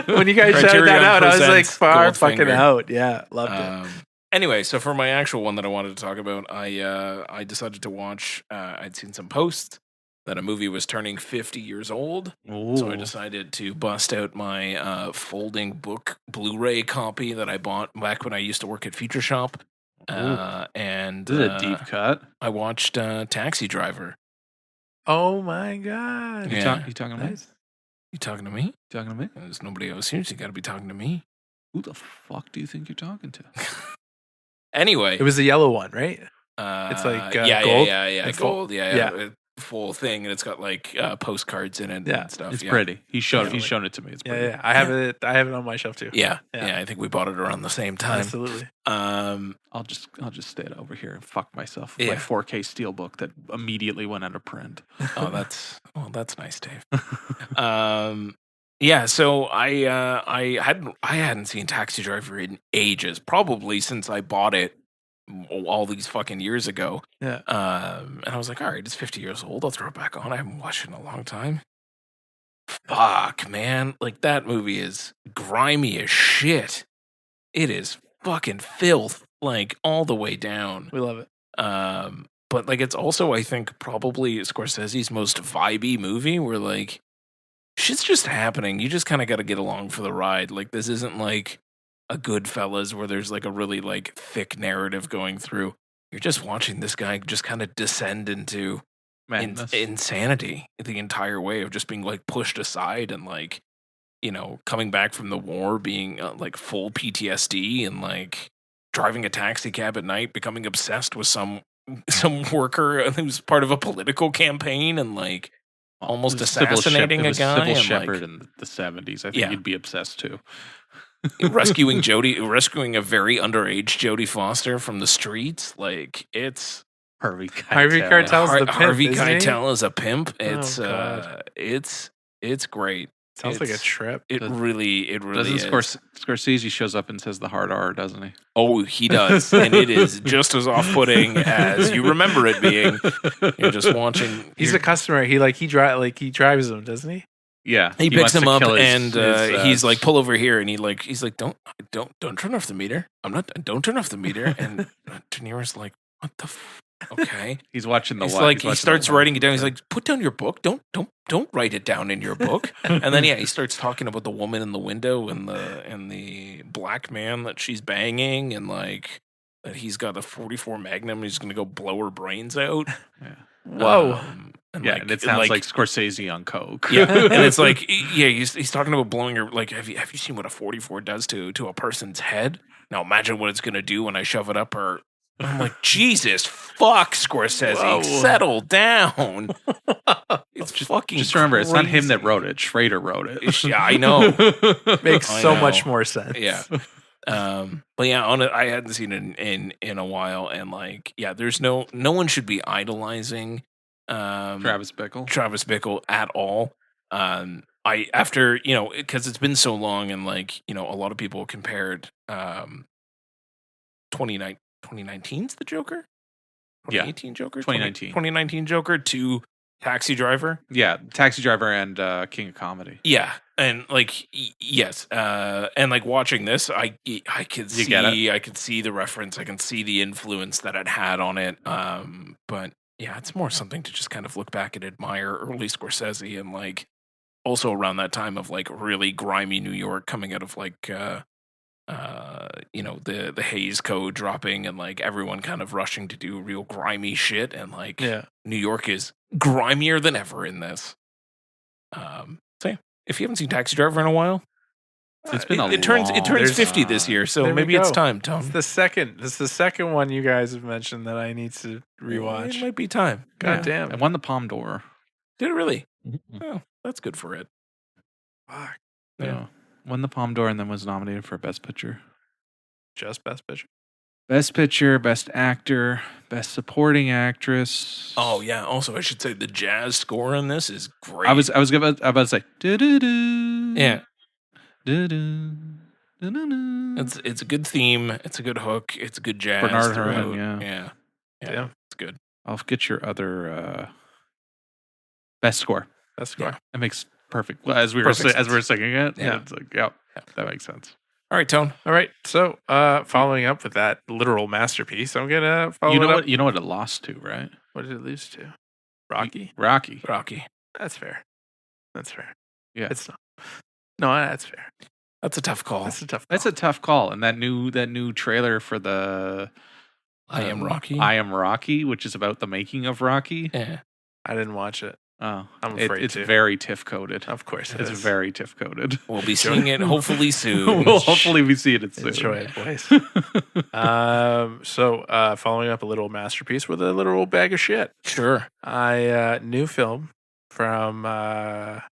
when you guys shouted that out, I was like, far fucking out. Yeah, loved it. Anyway, so for my actual one that I wanted to talk about, I decided to watch. I'd seen some posts that a movie was turning 50 years old. Ooh. So I decided to bust out my folding book Blu-ray copy that I bought back when I used to work at Feature Shop. And this is a deep cut. I watched Taxi Driver. Oh my God. You talking to me? You talking to me? Talking to me? There's nobody else here, so you got to be talking to me. Who the fuck do you think you're talking to? Anyway. It was the yellow one, right? It's like gold. Yeah. Gold. Yeah. Full thing, and it's got like postcards in it and stuff. It's pretty. He's shown it to me. It's pretty. Yeah. I have it on my shelf too. Yeah. I think we bought it around the same time. Absolutely. I'll just stay over here and fuck myself with my 4K steelbook that immediately went out of print. That's nice, Dave. Yeah, so I hadn't seen Taxi Driver in ages, probably since I bought it all these fucking years ago. Yeah. And I was like, all right, it's 50 years old. I'll throw it back on. I haven't watched it in a long time. Fuck, man. Like, that movie is grimy as shit. It is fucking filth, like, all the way down. We love it. But, like, it's also, I think, probably Scorsese's most vibey movie where, like, shit's just happening. You just kind of got to get along for the ride. Like, this isn't, like, a Goodfellas where there's like a really like thick narrative going through. You're just watching this guy just kind of descend into insanity the entire way of just being like pushed aside and like, you know, coming back from the war, being like full PTSD and like driving a taxi cab at night, becoming obsessed with some worker who's part of a political campaign and like almost assassinating a guy. Sybil Shepherd in the 70s. I think you'd be obsessed too. rescuing a very underage Jodie Foster from the streets. Like, it's Harvey Keitel. Harvey Keitel's the pimp, Harvey isn't Keitel is a pimp. It's God. It's great. Sounds like a trip. It really is. Scorsese shows up and says the hard R, doesn't he? Oh, he does, and it is just as off-putting as you remember it being. You're just watching. He's a customer. He drives them, doesn't he? Yeah, he picks him up and he's like, pull over here, and he's like, don't turn off the meter. Don't turn off the meter. And De Niro's like, what the. Okay, he's watching the. He starts writing it down. He's like, "Put down your book. Don't write it down in your book." And then he starts talking about the woman in the window and the black man that she's banging, and like that he's got a 44 Magnum. He's gonna go blow her brains out. Yeah. Whoa. And it sounds like Scorsese on coke. Yeah, and it's like, he's talking about blowing her. Like, have you seen what a 44 does to a person's head? Now imagine what it's gonna do when I shove it up her. I'm like, Jesus fuck, Scorsese, whoa. Settle down. It's fucking just remember, crazy. It's not him that wrote it. Schrader wrote it. Yeah, I know. Makes so much more sense. Yeah. But yeah, I hadn't seen it in a while, and like, yeah, there's no one should be idolizing Travis Bickle at all. After because it's been so long, and like, a lot of people compared 2019's the Joker? 2018 Joker? 2019 Joker to Taxi Driver? Yeah, Taxi Driver and King of Comedy. Yeah, and like, yes. And like watching this, I could see the reference, I can see the influence that it had on it. But yeah, it's more something to just kind of look back and admire early Scorsese, and like also around that time of like really grimy New York coming out of like the Hays Code dropping, and like everyone kind of rushing to do real grimy shit, and like New York is grimier than ever in this. So yeah, if you haven't seen Taxi Driver in a while, it's been it turns 50 this year, so maybe it's time, Tom. It's the second one you guys have mentioned that I need to rewatch. It might be time. God damn. It won the Palme d'Or. Did it really? Mm-hmm. Oh, that's good for it. Fuck. Yeah. Won the Palme d'Or and then was nominated for Best Picture. Just Best Picture? Best Picture, Best Actor, Best Supporting Actress. Oh yeah. Also, I should say the jazz score on this is great. I was about to say do-do-do. Yeah. Do-do. It's a good theme. It's a good hook. It's a good jazz. Bernard Herrmann, yeah. It's good. I'll get your other best score. Best score. Yeah. It makes perfect. Well, as we were singing it, it's like, that makes sense. All right, Tone. All right. So, following up with that literal masterpiece, I'm gonna follow. You know what it lost to, right? What did it lose to? Rocky. That's fair. Yeah. It's not. No, that's fair. That's a tough call. That's a tough call. And that new trailer for the I Am Rocky. I Am Rocky, which is about the making of Rocky. Yeah. I didn't watch it. Oh, I'm afraid it's very TIFF coded. Of course, it's very TIFF coded. We'll be seeing it hopefully soon. We'll hopefully be seeing it soon. Enjoy it, boys. So following up a little masterpiece with a literal bag of shit. Sure. New film from a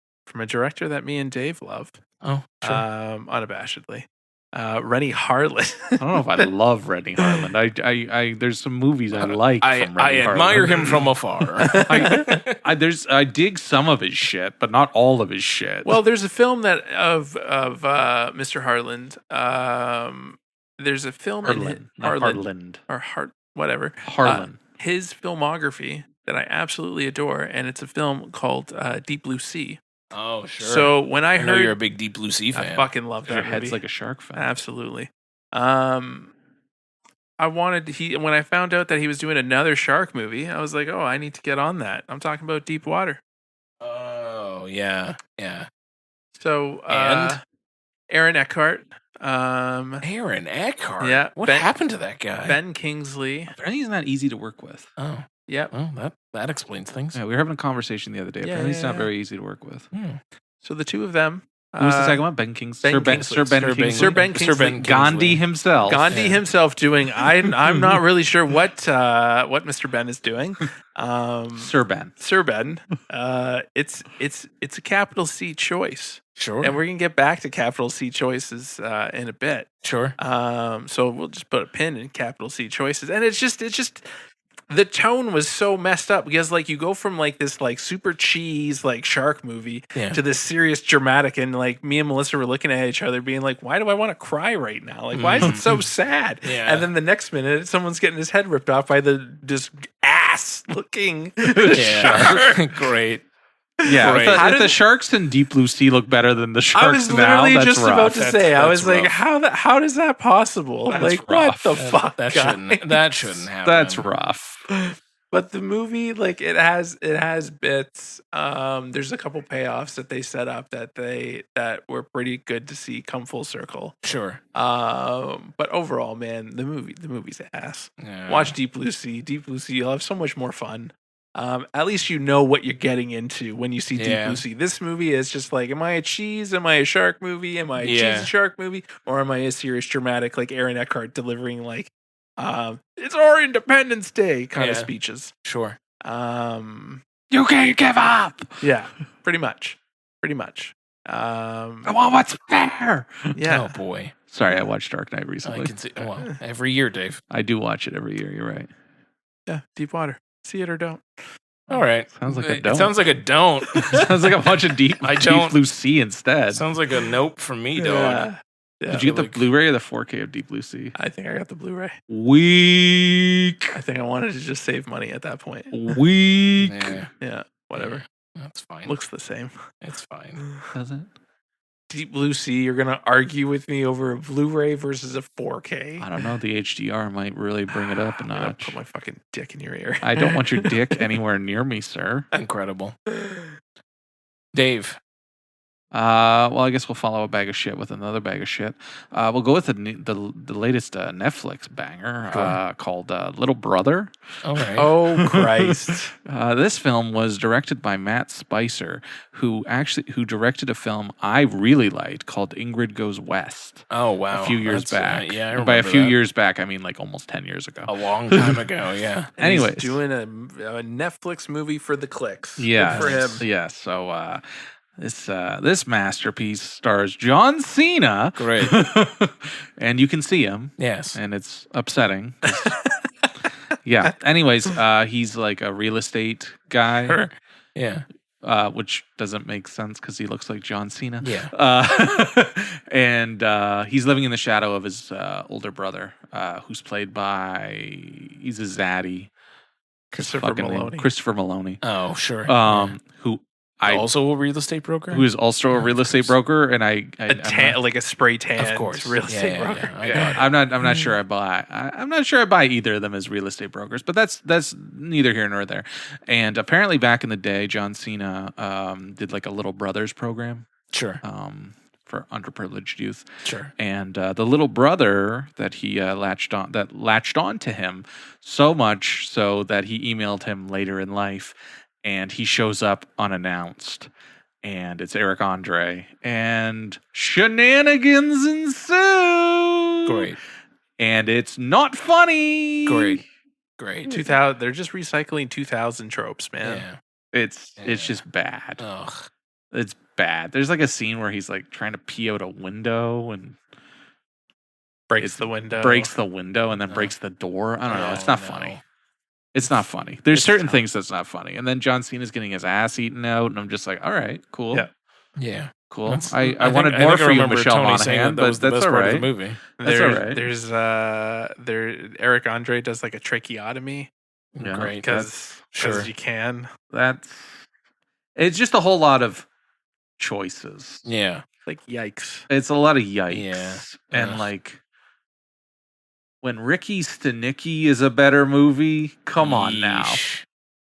director that me and Dave love. Oh, sure. Unabashedly. Rennie Harlan. I don't know if I love Rennie Harlan. I there's some movies I like from Rennie Harlan. I admire him from afar. I dig some of his shit, but not all of his shit. Well, there's a film that of Mr. Harland. There's a film Harlan. His filmography that I absolutely adore, and it's a film called Deep Blue Sea. Oh, sure. So when I heard, you're a big Deep Blue Sea fan. I fucking love that. Your movie. head's like a shark fan. Absolutely. When I found out that he was doing another shark movie, I was like, oh, I need to get on that. I'm talking about Deep Water. Oh, yeah. So, and Aaron Eckhart. Aaron Eckhart? Yeah. What happened to that guy? Ben Kingsley. Apparently he's not easy to work with. Oh. Yep. Well, that explains things. Yeah, we were having a conversation the other day. Apparently he's not very easy to work with. So the two of them Who was the second one? Ben Kingsley. Ben Kingsley. Sir Ben Kingsley. Sir Ben Kingsley. Gandhi himself. Gandhi himself doing. I'm not really sure what Mr. Ben is doing. Sir Ben. Sir Ben. It's a capital C choice. Sure. And we're gonna get back to capital C choices in a bit. Sure. So we'll just put a pin in capital C choices, and it's just the tone was so messed up because like you go from like this like super cheese like shark movie to this serious dramatic, and like me and Melissa were looking at each other being like, why do I want to cry right now? Like why is it so sad? And then the next minute someone's getting his head ripped off by this ass looking shark. Great. Yeah, if the sharks in Deep Blue Sea look better than the sharks now, I was literally that's just rough. about to say, I was like, rough. how is that possible? That's like, rough. what the fuck? That shouldn't happen. That's rough. But the movie, like, it has bits. There's a couple payoffs that they set up that were pretty good to see come full circle. Sure. But overall, man, the movie's ass. Yeah. Watch Deep Blue Sea. Deep Blue Sea, you'll have so much more fun. At least you know what you're getting into when you see Deep Blue Sea. This movie is just like, am I a cheese? Am I a shark movie? Am I a cheese and shark movie? Or am I a serious dramatic like Aaron Eckhart delivering like, it's our Independence Day kind of speeches? Sure. You can't give up. Yeah, pretty much. I want what's fair. Yeah. Oh boy. Sorry, I watched Dark Knight recently. I can see. Well, every year, Dave. I do watch it every year. You're right. Yeah, Deep Water. See it or don't. All right. Sounds like a don't. It sounds like a don't. Sounds like a bunch of Deep Blue Sea instead. Sounds like a nope from me, dog. Yeah. Did you get the Blu-ray or the 4K of Deep Blue Sea? I think I got the Blu-ray. Weak. I think I wanted to just save money at that point. Weak. Yeah, whatever. Yeah, that's fine. Looks the same. It's fine. Does it? Deep Blue Sea, you're going to argue with me over a Blu-ray versus a 4K? I don't know. The HDR might really bring it up a I'm gonna notch. put my fucking dick in your ear. I don't want your dick anywhere near me, sir. Incredible. Dave. Well, I guess we'll follow a bag of shit with another bag of shit. We'll go with the latest Netflix banger called Little Brother. All right. Oh Christ! This film was directed by Matt Spicer, who directed a film I really liked called Ingrid Goes West. Oh wow! A few years back. Yeah, I remember by a few that. years back, I mean like almost 10 years ago. A long time ago. Yeah. Anyways, he's doing a Netflix movie for the clicks. Yeah, good for him. Yeah. So. This masterpiece stars John Cena. Great. And you can see him. Yes. And it's upsetting. Yeah. Anyways, he's like a real estate guy. Yeah. Which doesn't make sense because he looks like John Cena. Yeah. And he's living in the shadow of his older brother, who's played by, he's a zaddy. Christopher Maloney. Christopher Maloney. Oh, sure. Who also a real estate broker? Who is also a real estate broker, and like a spray tan, of course, real estate broker. Yeah. I'm not sure I buy. I'm not sure I buy either of them as real estate brokers, but that's neither here nor there. And apparently, back in the day, John Cena did like a Little Brothers program. Sure. For underprivileged youth. Sure. And the little brother that he latched on to him so much so that he emailed him later in life. And he shows up unannounced, and it's Eric Andre, and shenanigans ensue. Great, and it's not funny. Great. 2000. They're just recycling 2000 tropes, man. Yeah. It's just bad. Ugh. It's bad. There's like a scene where he's like trying to pee out a window and breaks the window, and then breaks the door. I don't know. It's not funny. It's not funny. There's certain things that's not funny. And then John Cena's getting his ass eaten out, and I'm just like, all right, cool. Yeah. Cool. I wanted more for you, Michelle Monaghan, but that's all right. Movie. That's all right. There's Eric Andre does like a tracheotomy. Yeah, great. Because you can. It's just a whole lot of choices. Yeah. Like yikes. It's a lot of yikes. Yeah. And like when Ricky Stenicki is a better movie, come on now.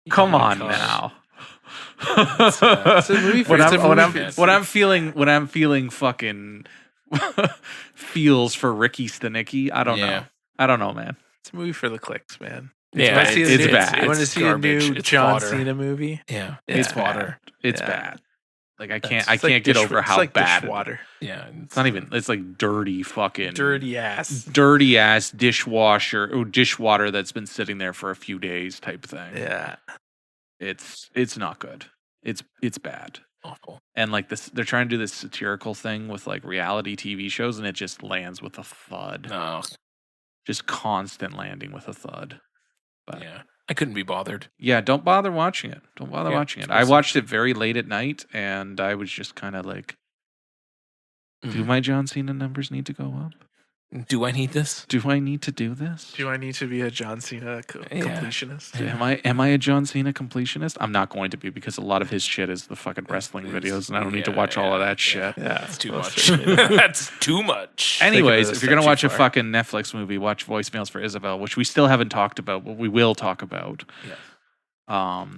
Come on now. It's a movie for when I'm feeling fucking feels for Ricky Stenicki, I don't know. I don't know, man. It's a movie for the clicks, man. Yeah, it's bad. You want to see a new John Cena movie? Yeah. It's fodder. It's bad. Like I can't get over how like bad dishwater. Yeah, it's not even. It's like dirty ass dishwasher or dishwater that's been sitting there for a few days type thing. Yeah, it's not good. It's bad. Awful. And like this, they're trying to do this satirical thing with like reality TV shows, and it just lands with a thud. No. Just constant landing with a thud. But yeah, I couldn't be bothered. Yeah, don't bother watching it. Don't bother watching it. I watched it very late at night, and I was just kind of like, do my John Cena numbers need to go up? Do I need this? Do I need to do this? Do I need to be a John Cena completionist? Yeah. Am I a John Cena completionist? I'm not going to be, because a lot of his shit is the fucking wrestling videos, and I don't need to watch all of that shit. Yeah, that's too much. That's too much. Anyways, if you're gonna watch a fucking Netflix movie, watch Voicemails for Isabel, which we still haven't talked about, but we will talk about. Yes.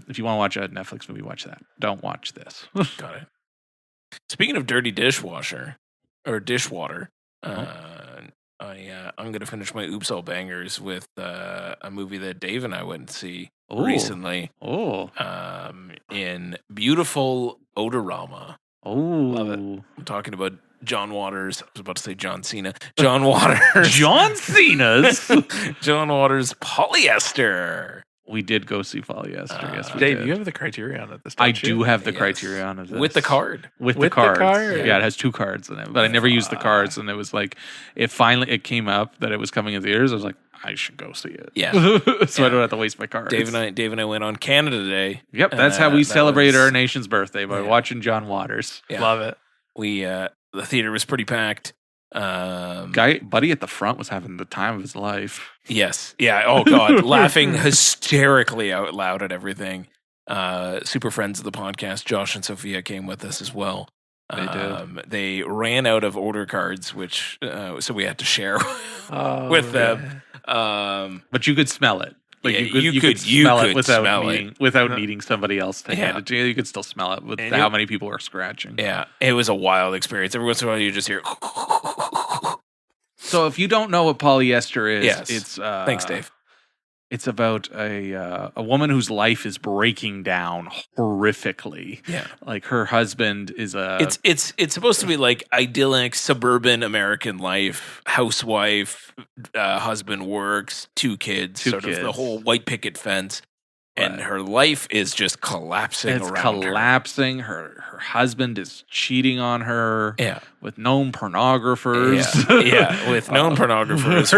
If you want to watch a Netflix movie, watch that. Don't watch this. Got it. Speaking of dirty dishwater, I'm going to finish my Oops All Bangers with a movie that Dave and I went to see recently. In beautiful Odorama. Love it. I'm talking about John Waters. I was about to say John Cena. John Waters. John Cena's. John Waters Polyester. We did go see Polyester. Yes, we Dave, did. you have the Criterion at this. I do have the Criterion of this. With the card. With the cards. card? Yeah, it has 2 cards in it, but I never used the cards, and it was like, it came up that it was coming in theaters. I was like, I should go see it. Yeah. So I don't have to waste my cards. Dave and I went on Canada Day. Yep, that's how we celebrated our nation's birthday, by watching John Waters. Yeah. Love it. We the theater was pretty packed. Buddy at the front was having the time of his life. Yes. Yeah. Oh God, laughing hysterically out loud at everything. Super friends of the podcast, Josh and Sophia, came with us as well. They did. They ran out of order cards, which so we had to share with them. But you could smell it. Like yeah, you could smell it without needing somebody else to hand it to you. You could still smell it with how many people are scratching. Yeah, it was a wild experience. Every once in a while, you just hear. So if you don't know what Polyester is, it's thanks, Dave. It's about a woman whose life is breaking down horrifically. Yeah, like her husband is It's supposed to be like idyllic suburban American life. Housewife, husband works, 2 kids, of the whole white picket fence. And her life is just collapsing around her. Her husband is cheating on her with known pornographers. With known pornographers.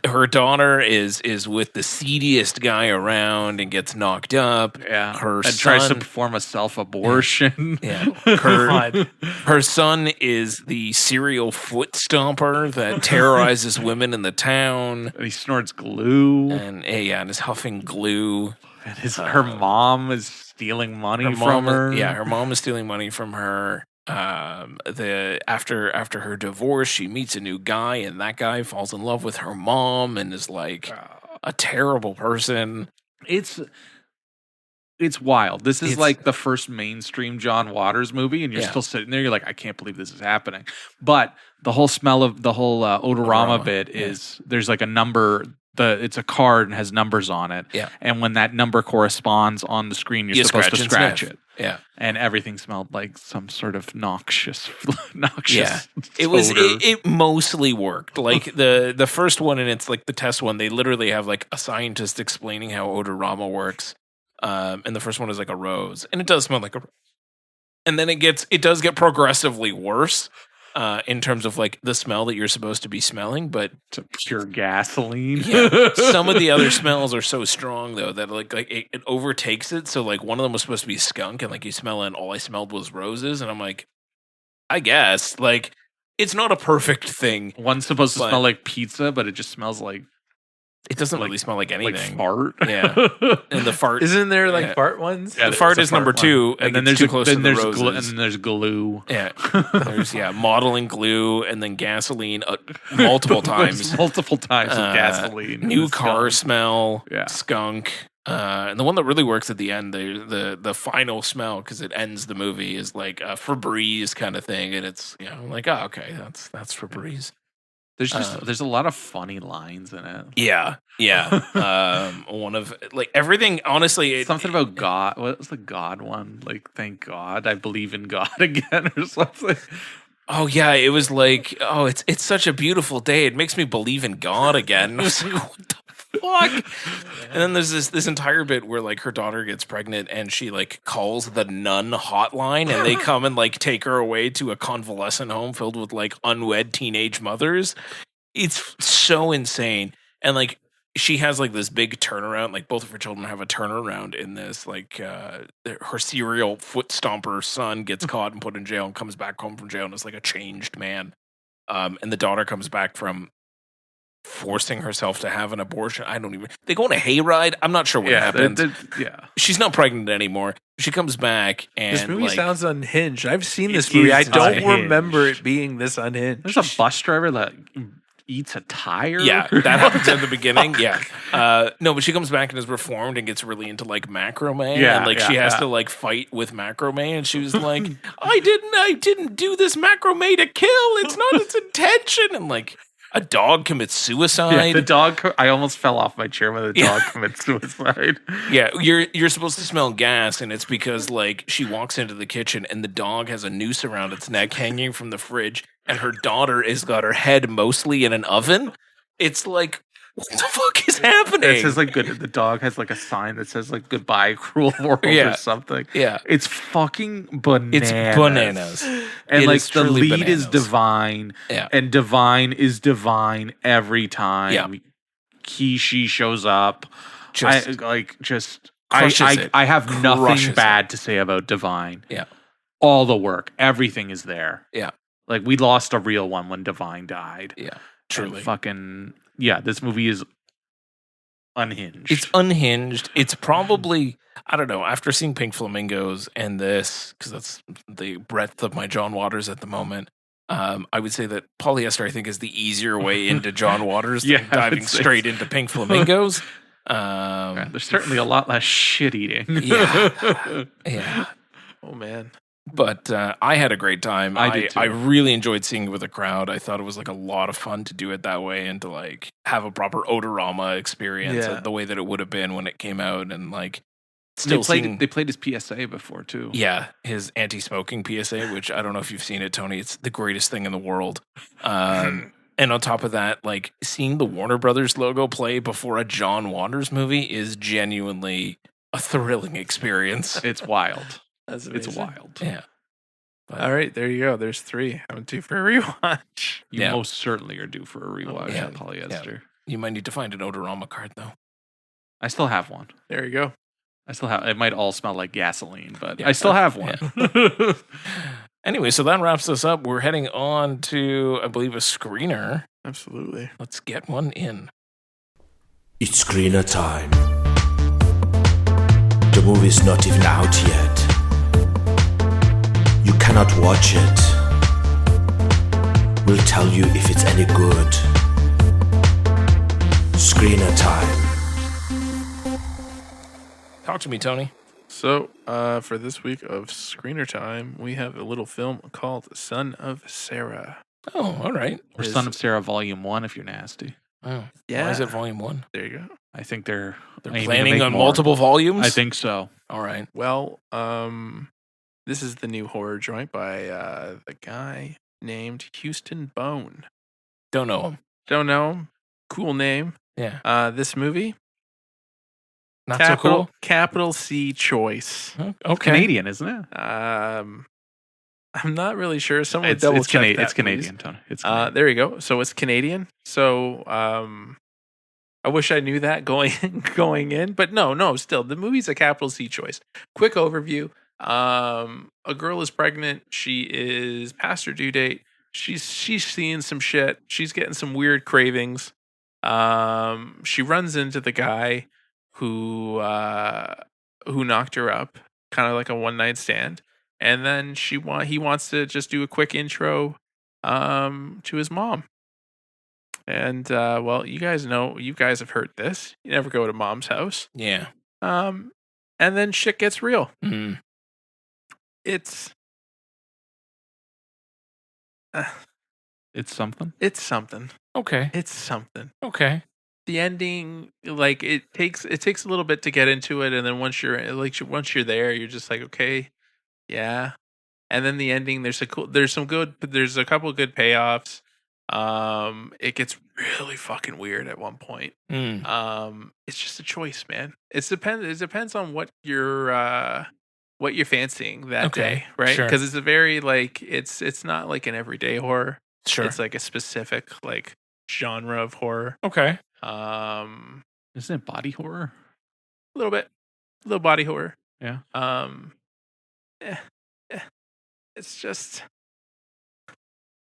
Her daughter is with the seediest guy around and gets knocked up. Yeah. Her son tries to perform a self-abortion. Yeah. Her son is the serial foot stomper that terrorizes women in the town. And he snorts glue. And is huffing glue. And her mom is stealing money from her. Yeah, her mom is stealing money from her. After her divorce, she meets a new guy, and that guy falls in love with her mom and is like a terrible person. It's wild. This is like the first mainstream John Waters movie, and you're still sitting there. You're like, I can't believe this is happening. But the whole smell of the whole odorama bit is there's like a number. It's a card and has numbers on it. Yeah. And when that number corresponds on the screen, you're supposed to scratch it. Yeah. And everything smelled like some sort of noxious. Yeah. It mostly worked. Like the first one, and it's like the test one, they literally have like a scientist explaining how odorama works. And the first one is like a rose. And it does smell like a rose. And then it does get progressively worse. In terms of like the smell that you're supposed to be smelling, but to pure gasoline. Yeah, some of the other smells are so strong though that like it overtakes it. So like one of them was supposed to be skunk, and like you smell it, and all I smelled was roses, and I'm like, I guess like it's not a perfect thing. One's supposed to smell like pizza, but it just smells like. It doesn't really smell like anything. Like fart. Yeah. And the fart. Isn't there like fart ones? Yeah, the fart is number 2. And then there's too close to the roses. And then there's glue. Yeah. There's modeling glue and then gasoline multiple times. Multiple times of gasoline. New car smell. Yeah. Skunk. And the one that really works at the end, the final smell, because it ends the movie, is like a Febreze kind of thing. And it's, I'm like, oh, okay, that's Febreze. There's a lot of funny lines in it. Yeah. One of like everything. Honestly, something about God. What was the God one? Like, thank God, I believe in God again, or something. Oh yeah, it was like, oh, it's such a beautiful day. It makes me believe in God again. I was like, what the fuck? And then there's this entire bit where like her daughter gets pregnant and she like calls the nun hotline and they come and like take her away to a convalescent home filled with like unwed teenage mothers. It's so insane. And like she has like this big turnaround, like both of her children have a turnaround in this. Like her serial foot stomper son gets caught and put in jail and comes back home from jail and is like a changed man. And the daughter comes back from forcing herself to have an abortion. They go on a hayride. I'm not sure what happens. She's not pregnant anymore. She comes back and this movie sounds unhinged. I've seen this movie. I don't remember it being this unhinged. There's a bus driver that eats a tire. Yeah, that happens at the beginning. Yeah. No, but she comes back and is reformed and gets really into like macrame. Yeah, and like she has to like fight with macrame. And she was like, I didn't do this macrame to kill. It's not its intention. And like a dog commits suicide. Yeah, the dog. I almost fell off my chair when the dog commits suicide. Yeah, you're supposed to smell gas, and it's because like she walks into the kitchen and the dog has a noose around its neck hanging from the fridge, and her daughter has got her head mostly in an oven. It's like, what the fuck is happening? It says like good. The dog has like a sign that says like goodbye, cruel world or something. Yeah, it's fucking bananas. It's bananas. And like the lead is divine. Yeah, and divine is divine every time. Yeah, she shows up. I have nothing bad to say about Divine. Yeah, all the work, everything is there. Yeah, like we lost a real one when Divine died. Yeah, truly. And this movie is unhinged. It's unhinged. It's probably, I don't know, after seeing Pink Flamingos and this, because that's the breadth of my John Waters at the moment, I would say that Polyester, I think, is the easier way into John Waters than diving straight into Pink Flamingos. There's certainly a lot less shit eating. Yeah. Oh, man. But I had a great time. I did too. I really enjoyed seeing it with a crowd. I thought it was like a lot of fun to do it that way and to like have a proper Odorama experience the way that it would have been when it came out, and like still they played his PSA before too. Yeah, his anti-smoking PSA, which I don't know if you've seen it, Tony. It's the greatest thing in the world. And on top of that, like seeing the Warner Brothers logo play before a John Waters movie is genuinely a thrilling experience. It's wild. It's wild. Yeah. But, all right, there you go. There's 3. I'm due for a rewatch. You most certainly are due for a rewatch on Polyester. Yeah. You might need to find an Odorama card, though. I still have one. There you go. I still have. It might all smell like gasoline, but I still have one. Yeah. Anyway, so that wraps us up. We're heading on to, I believe, a screener. Absolutely. Let's get one in. It's screener time. The movie's not even out yet. You cannot watch it. We'll tell you if it's any good. Screener time. Talk to me, Tony. So, for this week of Screener Time, we have a little film called Son of Sarah. Oh, all right. Or Son of Sarah Volume 1 if you're nasty. Oh, yeah. Why is it Volume 1? There you go. I think they're planning on multiple volumes? I think so. All right. Well, this is the new horror joint by the guy named Houston Bone. Don't know him. Don't know him. Cool name. Yeah. This movie. Not so cool. Capital C choice. Okay. Canadian, isn't it? I'm not really sure. Someone double check that. It's Canadian, Tony. It's Canadian. There you go. So it's Canadian. So I wish I knew that going in, but no. Still, the movie's a capital C choice. Quick overview. A girl is pregnant. She is past her due date. She's seeing some shit. She's getting some weird cravings. She runs into the guy who knocked her up, kind of like a one night stand, and then he wants to just do a quick intro to his mom. And well, you guys have heard this. You never go to mom's house. Yeah. And then shit gets real. Mm. It's It's something. It's something. Okay. It's something. Okay. The ending, like it takes a little bit to get into it, and then once you're there, you're just like, okay, yeah. And then the ending, there's a couple good payoffs. It gets really fucking weird at one point. It's just a choice, man. It depends on what you're fancying that day, right? Sure. Because it's a very like it's not like an everyday horror. Sure. It's like a specific like genre of horror. Okay. Isn't it body horror? A little body horror. Yeah. It's just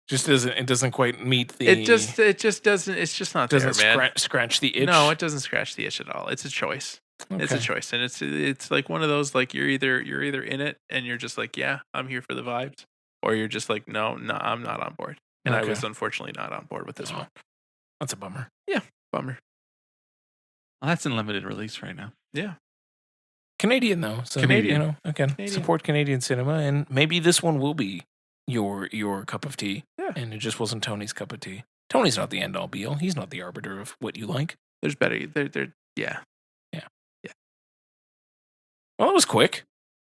doesn't quite meet the. It just doesn't. It's just not doesn't there, man. scratch the itch. No, it doesn't scratch the itch at all. It's a choice. Okay. It's a choice, and it's like one of those like you're either in it and you're just like, yeah, I'm here for the vibes, or you're just like, no, I'm not on board. And I was unfortunately not on board with this one. That's a bummer. Yeah, bummer. Well, that's in limited release right now. Yeah. Canadian though, so Canadian. Canadian. Support Canadian cinema, and maybe this one will be your cup of tea. Yeah. And it just wasn't Tony's cup of tea. Tony's not the end all be all. He's not the arbiter of what you like. There's better. Yeah. Well, it was quick.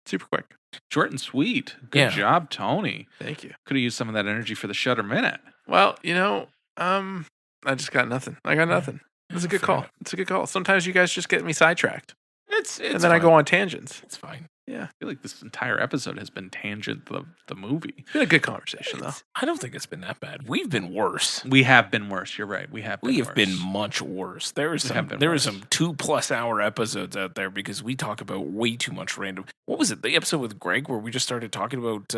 Super quick. Short and sweet. Good job, Tony. Thank you. Could have used some of that energy for the Shutter Minute. Well, I just got nothing. I got nothing. It's a good call. It's a good call. Sometimes you guys just get me sidetracked. It's and then I go on tangents. It's fine. Yeah. I feel like this entire episode has been tangent the movie. It's been a good conversation, though. I don't think it's been that bad. We've been worse. We have been worse. You're right. We have been much worse. There are some 2+ hour episodes out there because we talk about way too much random. What was it? The episode with Greg where we just started talking about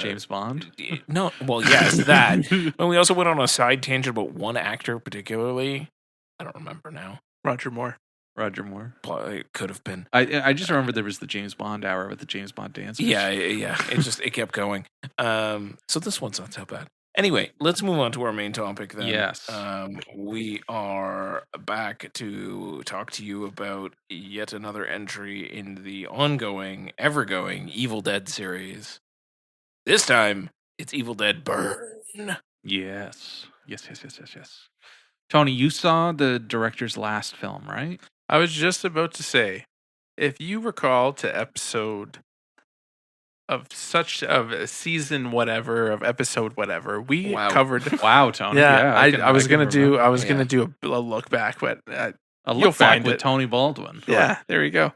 James Bond? No. Well, yes, that. And we also went on a side tangent about one actor particularly. I don't remember now. Roger Moore. It could have been. I just remember there was the James Bond hour with the James Bond dancers. Yeah. It kept going. So this one's not so bad. Anyway, let's move on to our main topic then. Yes. We are back to talk to you about yet another entry in the ongoing, ever-going Evil Dead series. This time, it's Evil Dead Burn. Yes. Tony, you saw the director's last film, right? I was just about to say, if you recall to episode of season whatever of episode whatever, we covered. Wow, Tony. Yeah, I was gonna do a look back, but you'll find with Tony Baldwin. Yeah, there we go.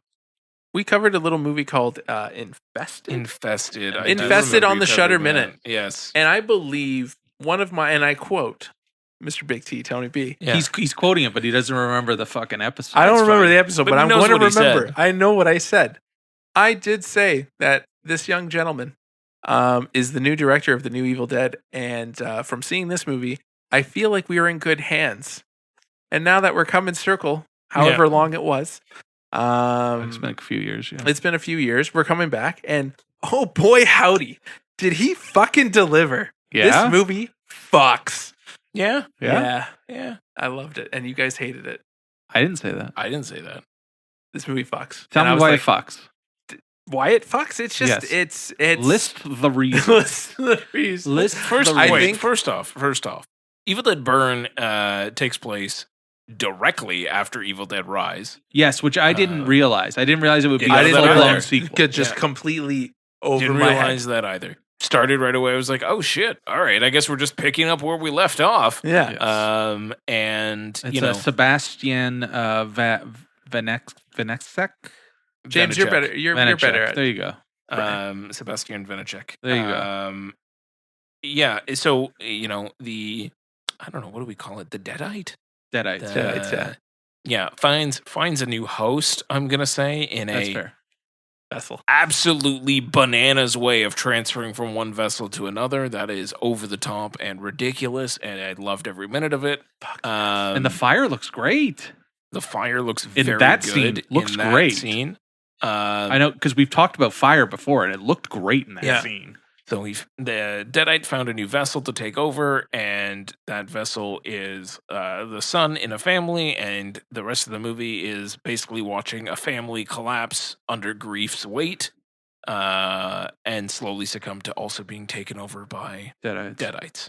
We covered a little movie called Infested. Infested on the Shutter Minute. Yes, and I believe one of my, and I quote, Mr. Big T, Tony B. Yeah. He's quoting it, but he doesn't remember the fucking episode. I don't remember the episode, but I'm going to remember. Said. I know what I said. I did say that this young gentleman is the new director of the new Evil Dead, and from seeing this movie, I feel like we are in good hands. And now that we're coming circle, however long it was, it's been a few years. Yeah. It's been a few years. We're coming back, and oh boy, howdy, did he fucking deliver? Yeah, this movie fucks. Yeah. I loved it, and you guys hated it. I didn't say that. This movie fucks. Tell me why it fucks. Why it fucks? It's just it's list the reasons. First off, Evil Dead Burn takes place directly after Evil Dead Rise. Yes, which I didn't realize. I didn't realize it would be a full-blown sequel. Could just completely over didn't my realize head. that either. Started right away. I was like, oh shit! All right, I guess we're just picking up where we left off. Yeah. Yes. And it's Sebastian Vanecek. James, you're better. You're better at. There you go. Sebastian Vanecek. There you go. Yeah. So I don't know, what do we call it? The Deadite. Deadites. Yeah. Finds a new host. I'm gonna say That's fair. Vessel. Absolutely bananas way of transferring from one vessel to another. That is over the top and ridiculous, and I loved every minute of it. And the fire looks great. The fire looks in very that good. Scene. Looks in that great. Scene. I know, because we've talked about fire before, and it looked great in that scene. So the Deadite found a new vessel to take over, and that vessel is the son in a family, and the rest of the movie is basically watching a family collapse under grief's weight, and slowly succumb to also being taken over by Deadites.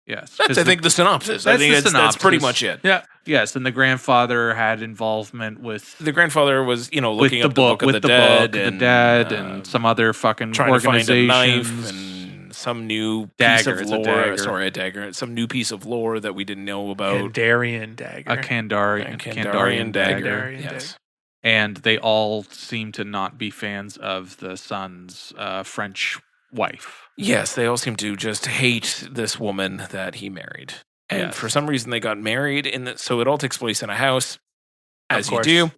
Yes. That's, I think, the synopsis. That's I think the that's pretty synopsis. much it. Yeah. Yes, and the grandfather had involvement with The grandfather was, looking with up the book of with the dead, and some other fucking trying to find a organizations. knife and some new Dagger, piece it's of a lore. dagger. Sorry, a dagger. Some new piece of lore that we didn't know about. Kandarian dagger. A Kandarian Kandarian dagger. Kandarian Yes. dagger. And they all seem to not be fans of the son's French wife. Yes, they all seem to just hate this woman that he married. And Yes. for some reason, they got married. So it all takes place in a house, as you course. do.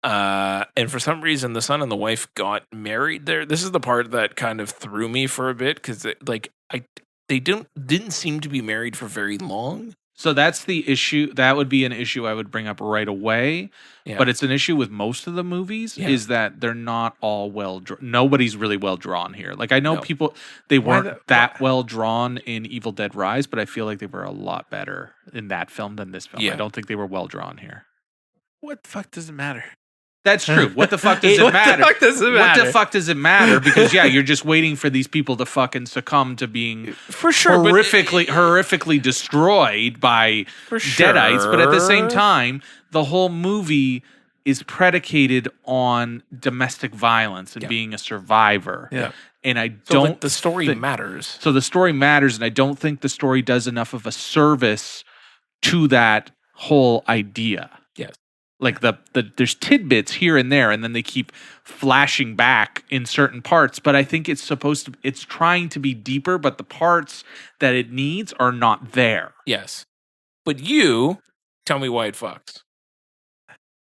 And for some reason, the son and the wife got married there. This is the part that kind of threw me for a bit because, they didn't seem to be married for very long. So that's the issue. That would be an issue I would bring up right away. Yeah. But it's an issue with most of the movies is that they're not all nobody's really well drawn here. Like I know people, they weren't that well drawn in Evil Dead Rise, but I feel like they were a lot better in that film than this film. Yeah. I don't think they were well drawn here. What the fuck does it matter? That's true. What the fuck does it matter? What the fuck does it matter? What the fuck does it matter? Because you're just waiting for these people to fucking succumb to being For sure. horrifically destroyed by deadites. But at the same time, the whole movie is predicated on domestic violence and being a survivor. Yeah. And I don't. The story matters. So the story matters, and I don't think the story does enough of a service to that whole idea. Yes. Like there's tidbits here and there, and then they keep flashing back in certain parts. But I think it's trying to be deeper, but the parts that it needs are not there. Yes. But you tell me why it fucks.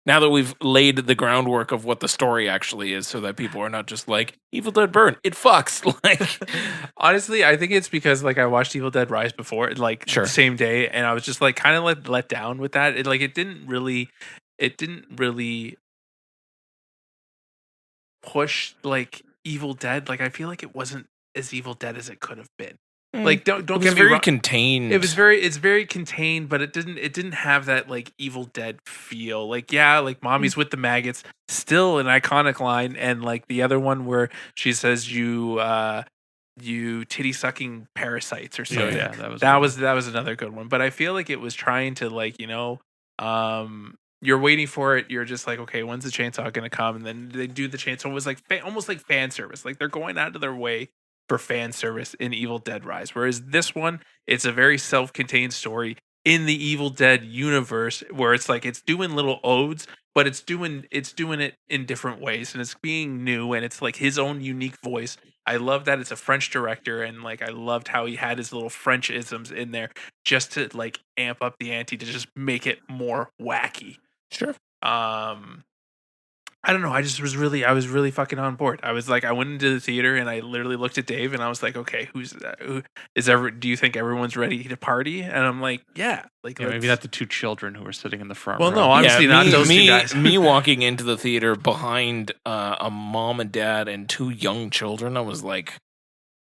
Now that we've laid the groundwork of what the story actually is, so that people are not just like Evil Dead Burn, it fucks. Like, honestly, I think it's because I watched Evil Dead Rise before, the same day, and I was just kind of let down with that. It didn't really push Evil Dead. I feel like it wasn't as Evil Dead as it could have been. Don't get me wrong. Very contained. It's very contained, but it didn't have that Evil Dead feel. Mommy's with the maggots, still an iconic line, and the other one where she says you titty sucking parasites or something. Yeah, that was another good one. But I feel like it was trying to you're waiting for it. You're just okay, when's the chainsaw gonna come? And then they do the chainsaw. It was almost like fan service. They're going out of their way for fan service in Evil Dead Rise. Whereas this one, it's a very self-contained story in the Evil Dead universe where it's it's doing little odes, but it's doing it in different ways, and it's being new, and it's his own unique voice. I love that it's a French director, and I loved how he had his little French isms in there just to amp up the ante, to just make it more wacky. Sure. I don't know. I was really fucking on board. I was I went into the theater and I literally looked at Dave and I was okay, do you think everyone's ready to party? And I'm yeah. Maybe not the two children who were sitting in the front row. no, obviously not those two guys. Me walking into the theater behind a mom and dad and two young children, I was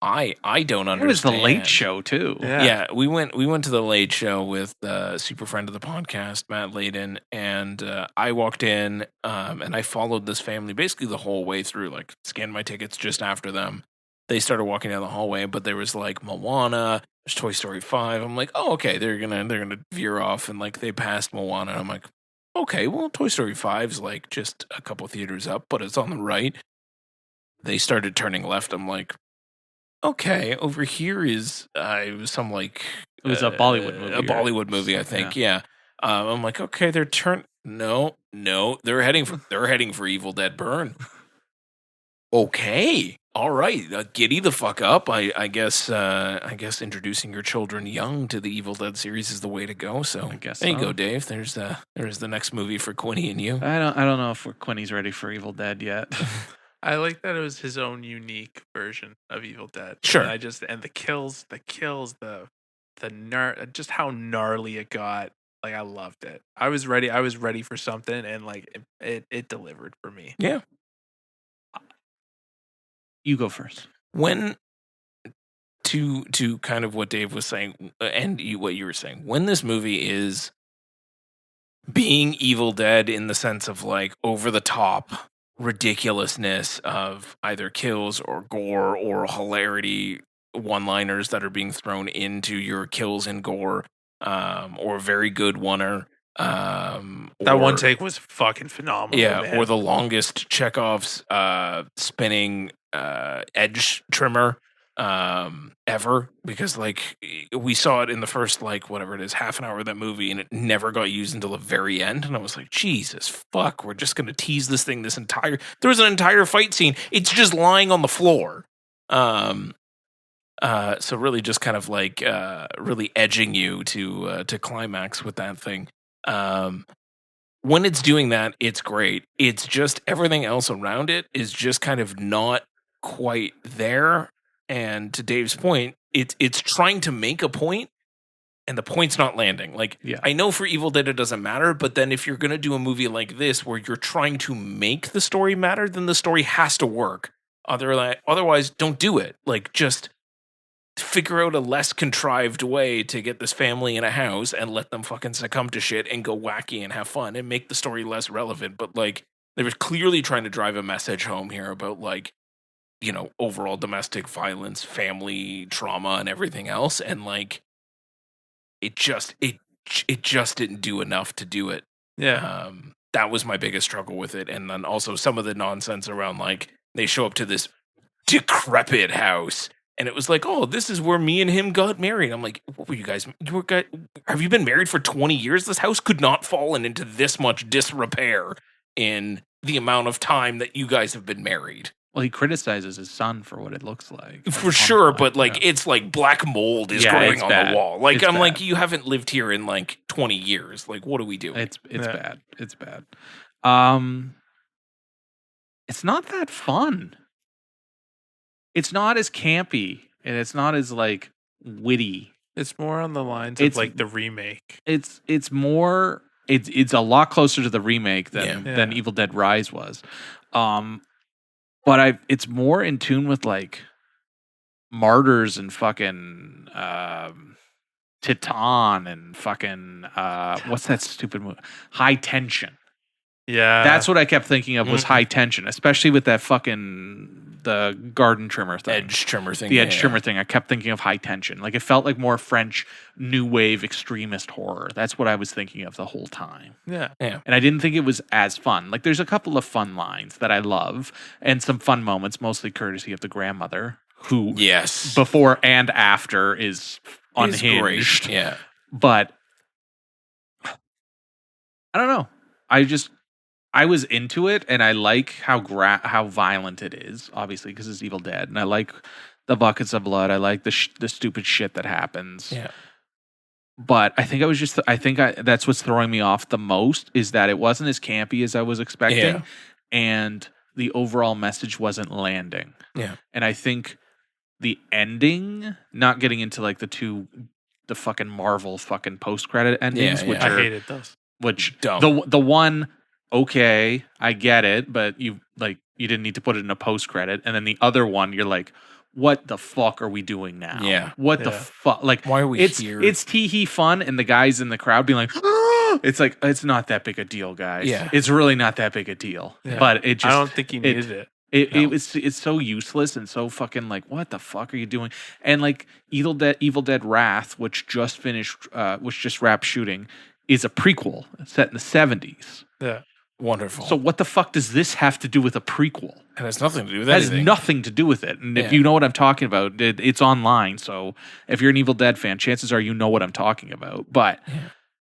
I don't understand. It was the Late Show too. Yeah, we went to the Late Show with super friend of the podcast, Matt Layden, and I walked in and I followed this family basically the whole way through. Scanned my tickets just after them. They started walking down the hallway, but there was Moana, there's Toy Story 5. I'm oh, okay, they're gonna veer off, and they passed Moana. And I'm okay, well, Toy Story 5's just a couple theaters up, but it's on the right. They started turning left. I'm okay, over here is it was some it was a Bollywood movie. A Bollywood movie, I think. Yeah. I'm okay, they're no, they're heading for Evil Dead Burn. Okay. All right. Giddy the fuck up. I guess introducing your children young to the Evil Dead series is the way to go. So I guess there you go, Dave. There's the next movie for Quinny and you. I don't know if Quinny's ready for Evil Dead yet. I like that it was his own unique version of Evil Dead. Sure. And the kills, just how gnarly it got. I loved it. I was ready for something, and it delivered for me. Yeah. You go first. When to kind of what Dave was saying and what you were saying, when this movie is being Evil Dead in the sense of over the top ridiculousness of either kills or gore or hilarity one-liners that are being thrown into your kills and gore, or very good oneer. That one take was fucking phenomenal. Yeah, man. or the longest Chekhov's spinning edge trimmer ever, because like we saw it in the first like whatever it is half an hour of that movie, and it never got used until the very end, and I was like, Jesus fuck, we're just gonna tease this thing there was an entire fight scene, it's just lying on the floor. So really just kind of like really edging you to climax with that thing. When it's doing that, it's great. It's just everything else around it is just kind of not quite there. And to Dave's point, it's trying to make a point, and the point's not landing. Like, I know for Evil Dead it doesn't matter, but then if you're going to do a movie like this where you're trying to make the story matter, then the story has to work. Otherwise, don't do it. Like, just figure out a less contrived way to get this family in a house and let them fucking succumb to shit and go wacky and have fun and make the story less relevant. But like, they were clearly trying to drive a message home here about like, you know, overall domestic violence, family trauma, and everything else. And like, it just didn't do enough to do it. Yeah. That was my biggest struggle with it. And then also some of the nonsense around like, they show up to this decrepit house, and it was like, oh, this is where me and him got married. I'm like, what were you guys? Have you been married for 20 years? This house could not fallen into this much disrepair in the amount of time that you guys have been married. Well, he criticizes his son for what it looks like. For sure, but like, it's like black mold is growing on bad. the wall. Like, It's I'm bad. like, you haven't lived here in like 20 years. Like, what are we doing? It's bad. It's bad. It's not that fun. It's not as campy, and it's not as like witty. It's more on the lines of like the remake. It's more. It's a lot closer to the remake than Evil Dead Rise was. But it's more in tune with like Martyrs and fucking Titan and fucking what's that stupid movie? High Tension. Yeah, that's what I kept thinking of was High Tension, especially with that fucking the garden trimmer thing, edge trimmer thing. The edge trimmer thing. I kept thinking of High Tension. Like, it felt like more French new wave extremist horror. That's what I was thinking of the whole time. Yeah. And I didn't think it was as fun. Like, there's a couple of fun lines that I love and some fun moments, mostly courtesy of the grandmother, who before and after is unhinged. Yeah. But I don't know. I was into it, and I like how violent it is, obviously, because it's Evil Dead, and I like the buckets of blood. I like the stupid shit that happens. Yeah. But I think that's what's throwing me off the most, is that it wasn't as campy as I was expecting, and the overall message wasn't landing. Yeah. And I think the ending, not getting into like the fucking Marvel fucking post-credit endings, which I hated those. Which dumb. The one, okay, I get it, but you didn't need to put it in a post credit. And then the other one, you're like, what the fuck are we doing now? Yeah. What the fuck? Like, why are we here? It's tee-hee fun, and the guys in the crowd being like, oh! It's like, it's not that big a deal, guys. Yeah. It's really not that big a deal. Yeah. But it just, I don't think you needed it. It's so useless and so fucking like, what the fuck are you doing? And like Evil Dead Wrath, which just wrapped shooting, is a prequel set in the 70s. Yeah. Wonderful. So what the fuck does this have to do with a prequel? It has nothing to do with It anything. has nothing to do with it. And if you know what I'm talking about, it's online. So if you're an Evil Dead fan, chances are you know what I'm talking about. But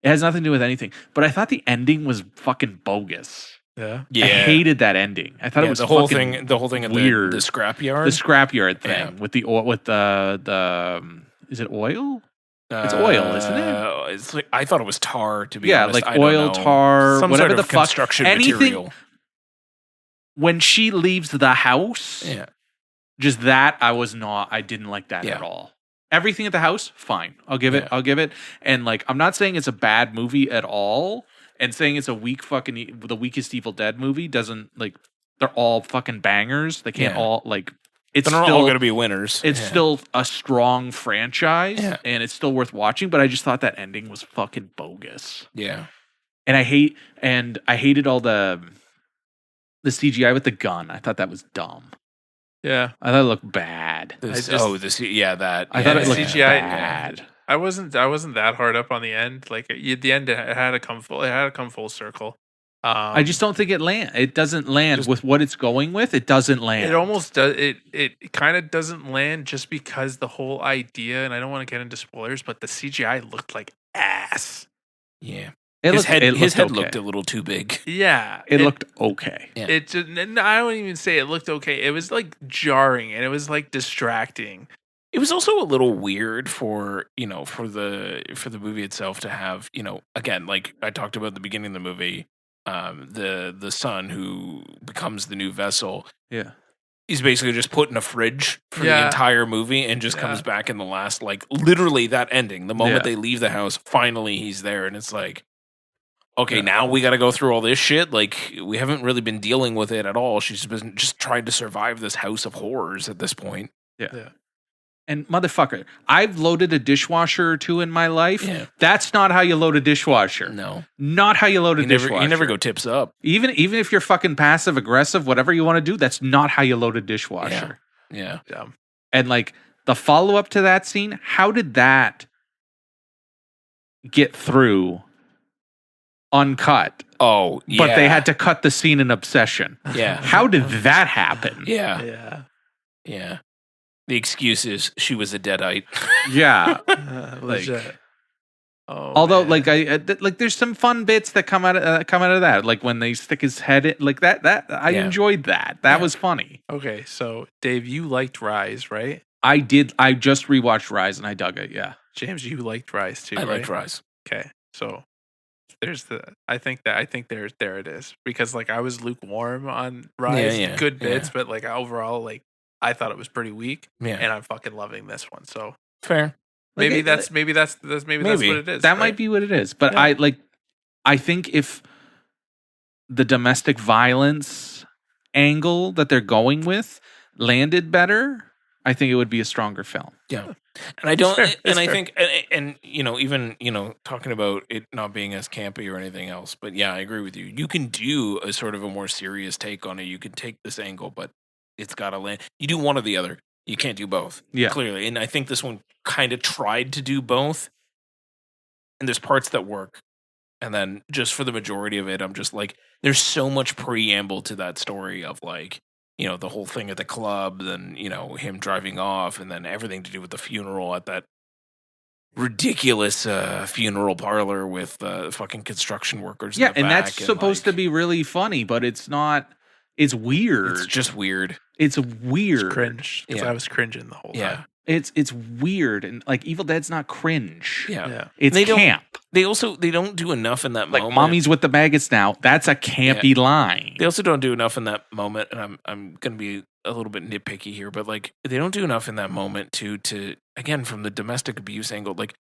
it has nothing to do with anything. But I thought the ending was fucking bogus. Yeah. I hated that ending. I thought it was the whole fucking thing at weird. the scrapyard. The scrapyard thing with the is it oil? It's oil, isn't it? It's like, I thought it was tar, to be honest. Like I don't oil, know. tar, some whatever sort of the fuck. construction Anything. material. When she leaves the house, just that I didn't like that at all. Everything at the house, fine. I'll give it. And like, I'm not saying it's a bad movie at all, and saying it's the weakest Evil Dead movie doesn't, like, they're all fucking bangers. They can't all, like, They're not all going to be winners. It's still a strong franchise, and it's still worth watching. But I just thought that ending was fucking bogus. Yeah, and I hated all the CGI with the gun. I thought that was dumb. Yeah. I thought it looked bad. That. I thought it looked CGI bad. I wasn't that hard up on the end. Like at the end, it had to come full. It had to come full circle. I just don't think it doesn't land with what it's going with. It doesn't land. It almost does. It kind of doesn't land just because the whole idea, and I don't want to get into spoilers, but the CGI looked like ass. Yeah. His head okay. looked a little too big. Yeah. It looked okay. Yeah. It just, I don't even say it looked okay. It was like jarring and it was like distracting. It was also a little weird for the movie itself to have, again, like I talked about at the beginning of the movie, the son who becomes the new vessel. Yeah. He's basically just put in a fridge for the entire movie and just comes back in the last, like, literally that ending. The moment they leave the house, finally he's there. And it's like, okay, now we got to go through all this shit. Like, we haven't really been dealing with it at all. She's been just trying to survive this house of horrors at this point. Yeah. And motherfucker, I've loaded a dishwasher or two in my life. Yeah. That's not how you load a dishwasher. No. Not how you load a dishwasher. You never go tips up. Even if you're fucking passive aggressive, whatever you want to do, that's not how you load a dishwasher. Yeah. And like the follow up to that scene, how did that get through uncut? Oh, yeah. But they had to cut the scene in Obsession. Yeah. How did that happen? Yeah. The excuse is she was a deadite. Yeah. Legit. Although, man. like there's some fun bits that come out of that, like when they stick his head in, like that. I enjoyed that. That was funny. Okay, so Dave, you liked Rise, right? I did. I just rewatched Rise and I dug it. Yeah, James, you liked Rise too. I right? liked Rise. Okay, so there's I think there it is, because like I was lukewarm on Rise, good bits, but like overall, like I thought it was pretty weak. Yeah, and I'm fucking loving this one. So fair. Maybe that's what it is. That might be what it is. But I think if the domestic violence angle that they're going with landed better, I think it would be a stronger film. Yeah. And I don't I think even talking about it not being as campy or anything else, but yeah, I agree with you. You can do a sort of a more serious take on it. You can take this angle, but it's got to land. You do one or the other. You can't do both. Yeah. Clearly. And I think this one kind of tried to do both. And there's parts that work. And then just for the majority of it, I'm just like, there's so much preamble to that story of like, the whole thing at the club, then, him driving off, and then everything to do with the funeral at that ridiculous funeral parlor with fucking construction workers. Yeah, and that's supposed to be really funny, but it's not. It's weird. It's just weird. It's weird. It's cringe. Because I was cringing the whole time. It's weird. And like Evil Dead's not cringe. Yeah. It's camp. They don't do enough in that moment. Like Mommy's with the maggots now. That's a campy line. They also don't do enough in that moment. And I'm gonna be a little bit nitpicky here, but like they don't do enough in that moment to again, from the domestic abuse angle, like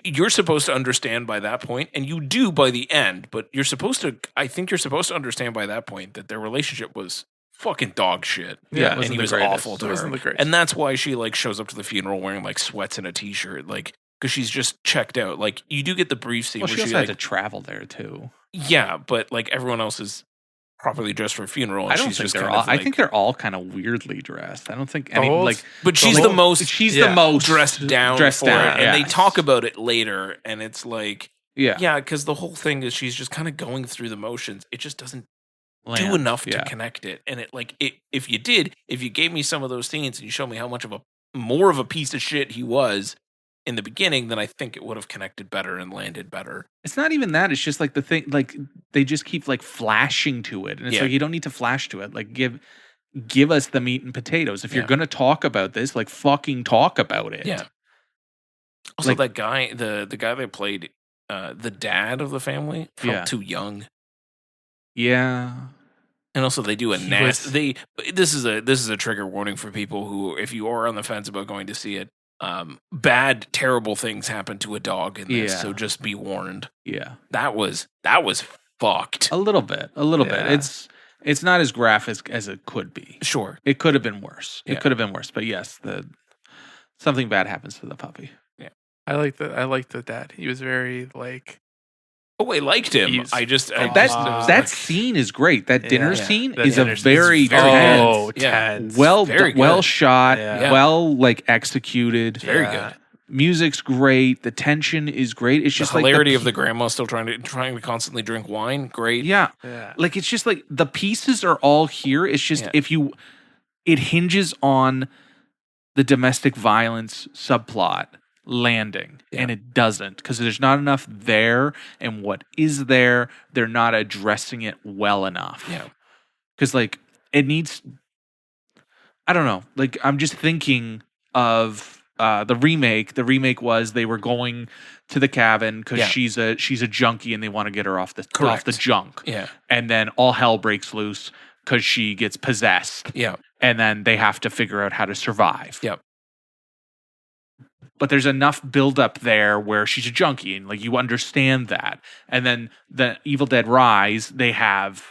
you're supposed to understand by that point, and you do by the end, but I think you're supposed to understand by that point that their relationship was fucking dog shit. Yeah, and he was awful to her. And that's why she like shows up to the funeral wearing like sweats and a t-shirt, like because she's just checked out. Like you do get the brief scene where she also had to travel there too. Yeah, but like everyone else is properly dressed for a funeral. And I don't think they're all. I think they're all kind of weirdly dressed. I don't think any but she's the most. She's the most dressed down. It, and they talk about it later, and it's like, yeah, because the whole thing is she's just kind of going through the motions. It just doesn't do enough to connect it. And if you gave me some of those scenes and you showed me how much of more of a piece of shit he was in the beginning, then I think it would have connected better and landed better. It's not even that. It's just like the thing, like they just keep like flashing to it. And it's like, you don't need to flash to it. Like give us the meat and potatoes. If you're going to talk about this, like fucking talk about it. Yeah. Also like, that guy, the guy that played the dad of the family felt too young. Yeah. And also they do a nasty, this is a trigger warning for people who, if you are on the fence about going to see it, bad, terrible things happen to a dog in this, so just be warned. Yeah, that was fucked. A little bit. It's not as graphic as it could be. Sure, it could have been worse. It could have been worse, but yes, something bad happens to the puppy. Yeah, I like the dad. He was very like Oh, I liked him. He's That scene is great. That dinner scene is a very very tense. tense. Well shot, Yeah. well executed. Very good. Music's great. The tension is great. It's just the hilarity of the grandma still trying to constantly drink wine. Great. Yeah. Like it's just like the pieces are all here. It's just it hinges on the domestic violence subplot landing, and it doesn't, because there's not enough there, and what is there, they're not addressing it well enough. Yeah. Because like it needs, I don't know. Like I'm just thinking of the remake. The remake was they were going to the cabin because she's a junkie and they want to get her off the junk. Yeah. And then all hell breaks loose because she gets possessed. Yeah. And then they have to figure out how to survive. Yep. But there's enough buildup there where she's a junkie and like you understand that. And then the Evil Dead Rise, they have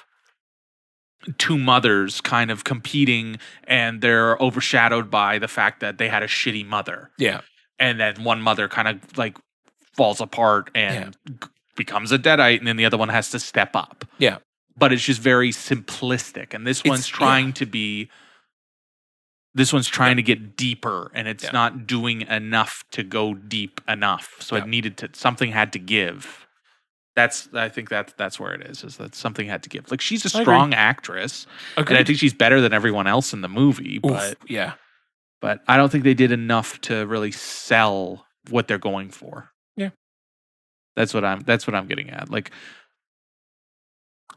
two mothers kind of competing, and they're overshadowed by the fact that they had a shitty mother. Yeah. And then one mother kind of like falls apart and becomes a deadite, and then the other one has to step up. Yeah. But it's just very simplistic. And this one's trying to be, this one's trying to get deeper, and it's not doing enough to go deep enough. So it needed to, something had to give. I think that's where it is that something had to give. Like she's a strong actress, and I think she's better than everyone else in the movie. But but I don't think they did enough to really sell what they're going for. Yeah, that's what I'm getting at. Like,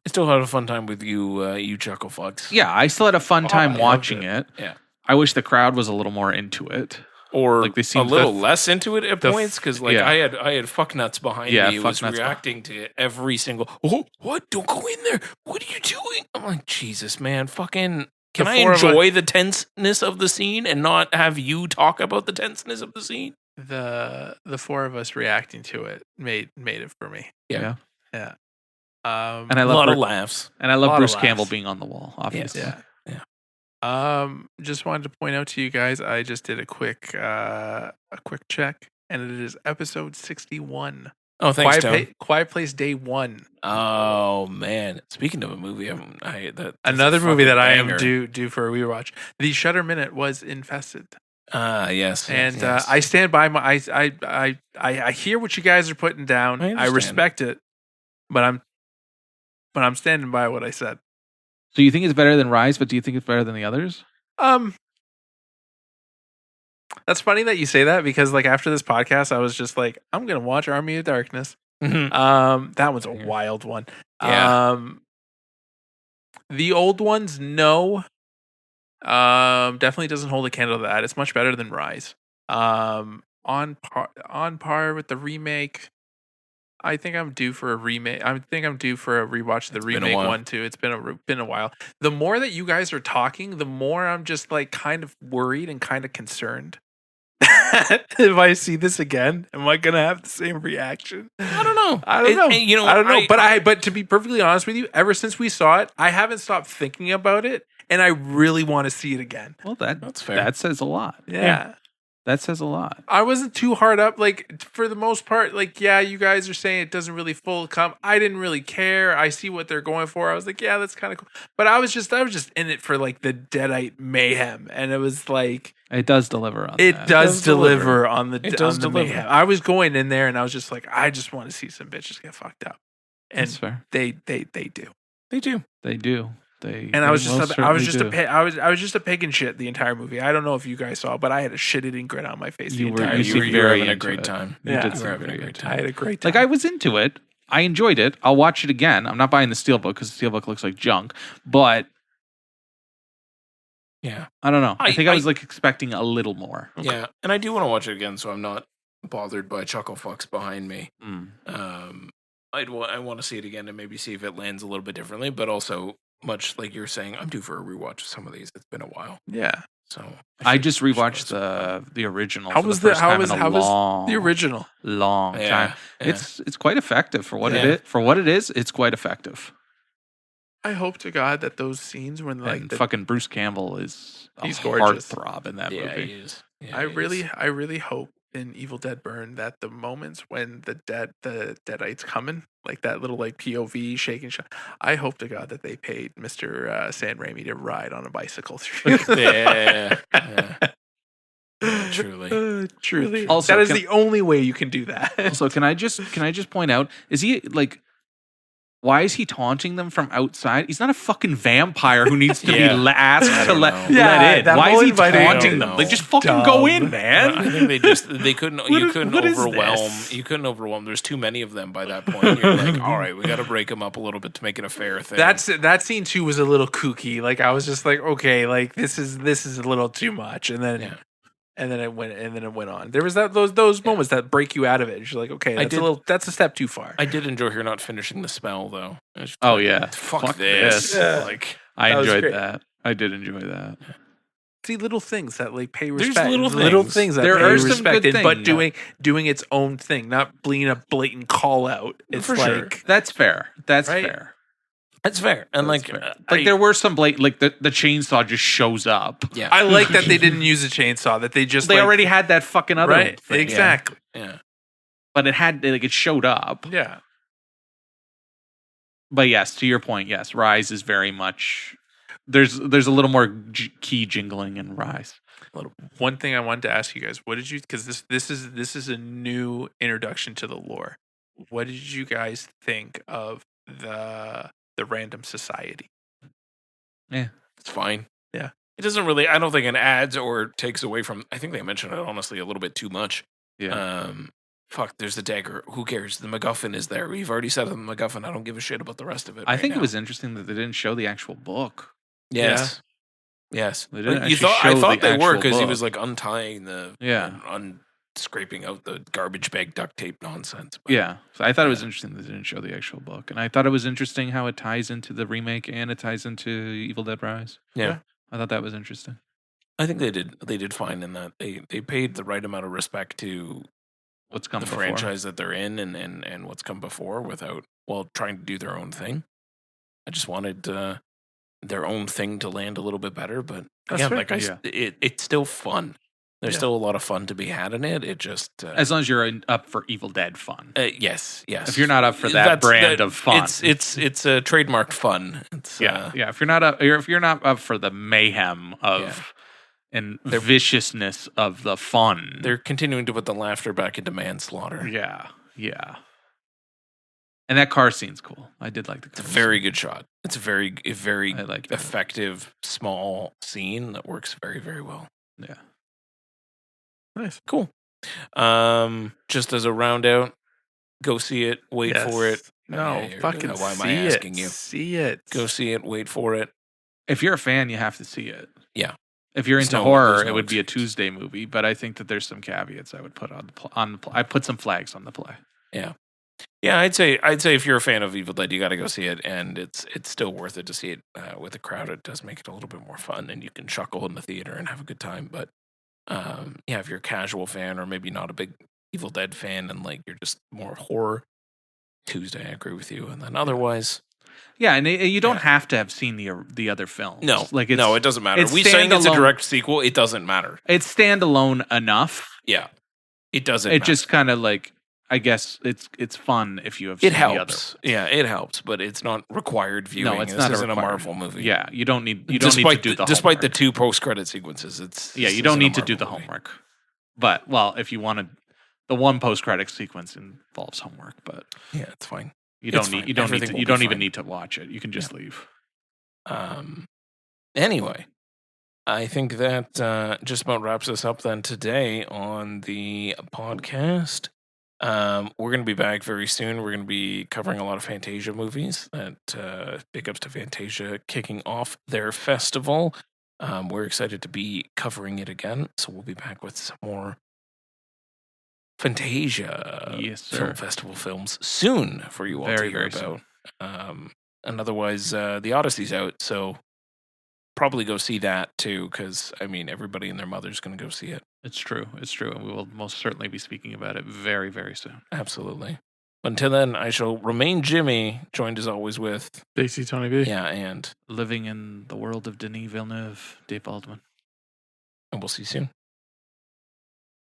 I still had a fun time with you chuckle fucks. Yeah, I still had a fun time watching it. Yeah, I wish the crowd was a little more into it. Or like they seemed a little less into it at points, because like I had fucknuts behind me who was reacting to every single, oh, what? Don't go in there. What are you doing? I'm like, Jesus, man, fucking, can I enjoy the tenseness of the scene and not have you talk about the tenseness of the scene? The four of us reacting to it made it for me. Yeah. And I love a lot of laughs. And I love Bruce Campbell being on the wall, obviously. Yeah. Just wanted to point out to you guys, I just did a quick check, and it is episode 61. Oh, thanks, Tone. Quiet Place Day 1. Oh man! Speaking of a movie, another movie that I am due for a rewatch. The Shutter Minute was Infested. Yes, and I stand by my. I hear what you guys are putting down. I respect it, but I'm standing by what I said. So you think it's better than Rise, but do you think it's better than the others? That's funny that you say that, because like after this podcast, I was just like, I'm gonna watch Army of Darkness. Mm-hmm. That one's a wild one. Yeah. The old ones, no. Definitely doesn't hold a candle to that. It's much better than Rise. On par with the remake. I think I'm due for a remake. I think I'm due for a rewatch of the remake one too. It's been a while. The more that you guys are talking, the more I'm just like kind of worried and kind of concerned. If I see this again, am I gonna have the same reaction? I don't know. I don't know. But to be perfectly honest with you, ever since we saw it, I haven't stopped thinking about it, and I really want to see it again. Well, that's fair. That That says a lot. Yeah. That says a lot. I wasn't too hard up. Like, for the most part, like, yeah, you guys are saying it doesn't really full come. I didn't really care. I see what they're going for. I was like, yeah, that's kind of cool. But I was just in it for like the Deadite mayhem, and it was like it does deliver on. It does deliver on the mayhem. I was going in there, and I was just like, I just want to see some bitches get fucked up, and that's fair. They do. They do. I was just a pig and shit the entire movie. I don't know if you guys saw, but I had a shit-eating grin on my face the entire movie. You were having a great time. You were having a great time. I had a great time. Like, I was into it. I enjoyed it. I'll watch it again. I'm not buying the Steelbook because the Steelbook looks like junk. But yeah, I don't know. I think I was like expecting a little more. Okay. Yeah, and I do want to watch it again, so I'm not bothered by chuckle fucks behind me. I want to see it again and maybe see if it lands a little bit differently, but also, much like you're saying, I'm due for a rewatch of some of these. It's been a while. Yeah. So I just rewatched the original. How was the original? Long time. Yeah. It's quite effective for what it is. For what it is, it's quite effective. I hope to God that those scenes when like fucking Bruce Campbell is he's gorgeous heartthrob in that movie. He is. Yeah, I really hope in Evil Dead Burn that the moments when the Deadites coming, like that little like POV shaking shot, I hope to God that they paid Mr. San Raimi to ride on a bicycle through. Yeah. Truly. Truly. Also, that is the only way you can do that. Also, can I just point out, is he like, why is he taunting them from outside? He's not a fucking vampire who needs to be asked to let in. Why is he taunting them? Like, just fucking go in, man. I think they couldn't overwhelm. There's too many of them by that point. You're like, all right, we got to break them up a little bit to make it a fair thing. That scene too was a little kooky. Like I was just like, okay, like this is a little too much, and then. And then it went on. There was those moments that break you out of it. You're like, okay, that's a step too far. I did enjoy her not finishing the spell though. Oh yeah, fuck this. Yeah. Like I enjoyed that. I did enjoy that. See little things that like pay respect. There's little things that there pay are some respect, good but things, doing its own thing, not being a blatant call out. It's For like sure. That's fair. That's Right? fair. that's fair. And Like there were some blatant, like the chainsaw just shows up. yeah, I like that they didn't use a chainsaw. That they just They already had that fucking other right thing. exactly yeah. But it showed up. yeah. But yes, to your point, yes, Rise is very much there's a little more key jingling in Rise. One thing I wanted to ask you guys: what did you? Because this is a new introduction to the lore. What did you guys think of the random society? It's fine. Yeah. It doesn't really. I don't think it adds or takes away from. I think they mentioned it honestly a little bit too much. Yeah. Fuck. There's the dagger. Who cares? The MacGuffin is there. We've already said the MacGuffin. I don't give a shit about the rest of it. I right think now. it was interesting that they didn't show the actual book. Yes. Yes. They didn't You actually thought show I thought the they were actual because he book. was like untying the scraping out the garbage bag duct tape nonsense. But Yeah. So I thought it was interesting that they didn't show the actual book. And I thought it was interesting how it ties into the remake and it ties into Evil Dead Rise. Yeah. I thought that was interesting. I think they did fine in that they paid the right amount of respect to What's come the before. franchise that they're in and what's come before without trying to do their own thing. I just wanted their own thing to land a little bit better, but That's again, fair. it's still fun. There's Yeah. still a lot of fun to be had in it. It just As long as you're up for Evil Dead fun. yes. If you're not up for that brand of fun. it's a trademarked fun. It's Yeah. If you're not up for the mayhem of and the viciousness of the fun. they're continuing to put the laughter back into manslaughter. Yeah. And that car scene's cool. I did like the car It's a very good shot. It's a very I like that. effective small scene that works very, very well. Yeah. Nice. Cool. Just as a round out, go see it, wait for it. No, Yeah, fucking why am I see asking it. you? See it. Go see it, wait for it. If you're a fan, you have to see it. Yeah. If you're There's into no- horror, there's no it would be a excuse. Tuesday movie, but I think that there's some caveats I would put I put some flags on the play. Yeah, I'd say if you're a fan of Evil Dead, you got to go see it, and it's still worth it to see it with a crowd. It does make it a little bit more fun, and you can chuckle in the theater and have a good time. But if you're a casual fan or maybe not a big Evil Dead fan and like you're just more horror, Tuesday, I agree with you. And then otherwise, Yeah, and you don't have to have seen the other films. no, like no, it doesn't matter. it's We saying it's a standalone. direct sequel, it doesn't matter. It's standalone enough. Yeah, it doesn't. It matter. just kind of like I guess it's fun if you have it seen helps. Yeah, it helps, but it's not required viewing. No, it's this not isn't a requirement. Marvel movie. Yeah, you don't need to do the despite the homework. 2 post-credit sequences. Yeah, you this don't isn't a need to do the Marvel movie. homework. But if you wanted the one post-credit sequence involves homework, but Yeah, it's fine. you It's don't need fine. you don't Everything need to, will you be don't even fine. need to watch it. You can just leave. Anyway, I think that just about wraps us up then today on the podcast. We're going to be back very soon. We're going to be covering a lot of Fantasia movies. That big ups to Fantasia kicking off their festival. We're excited to be covering it again, so we'll be back with some more Fantasia Film Festival films soon for you all Very, to hear very soon. about. And otherwise, the Odyssey's out, so probably go see that too, because I mean, everybody and their mother's going to go see it. It's true. And we will most certainly be speaking about it very, very soon. Absolutely. Until then, I shall remain Jimmy, joined as always with Daisy Tony B. and Living in the world of Denis Villeneuve, Dave Baldwin. we'll see you soon.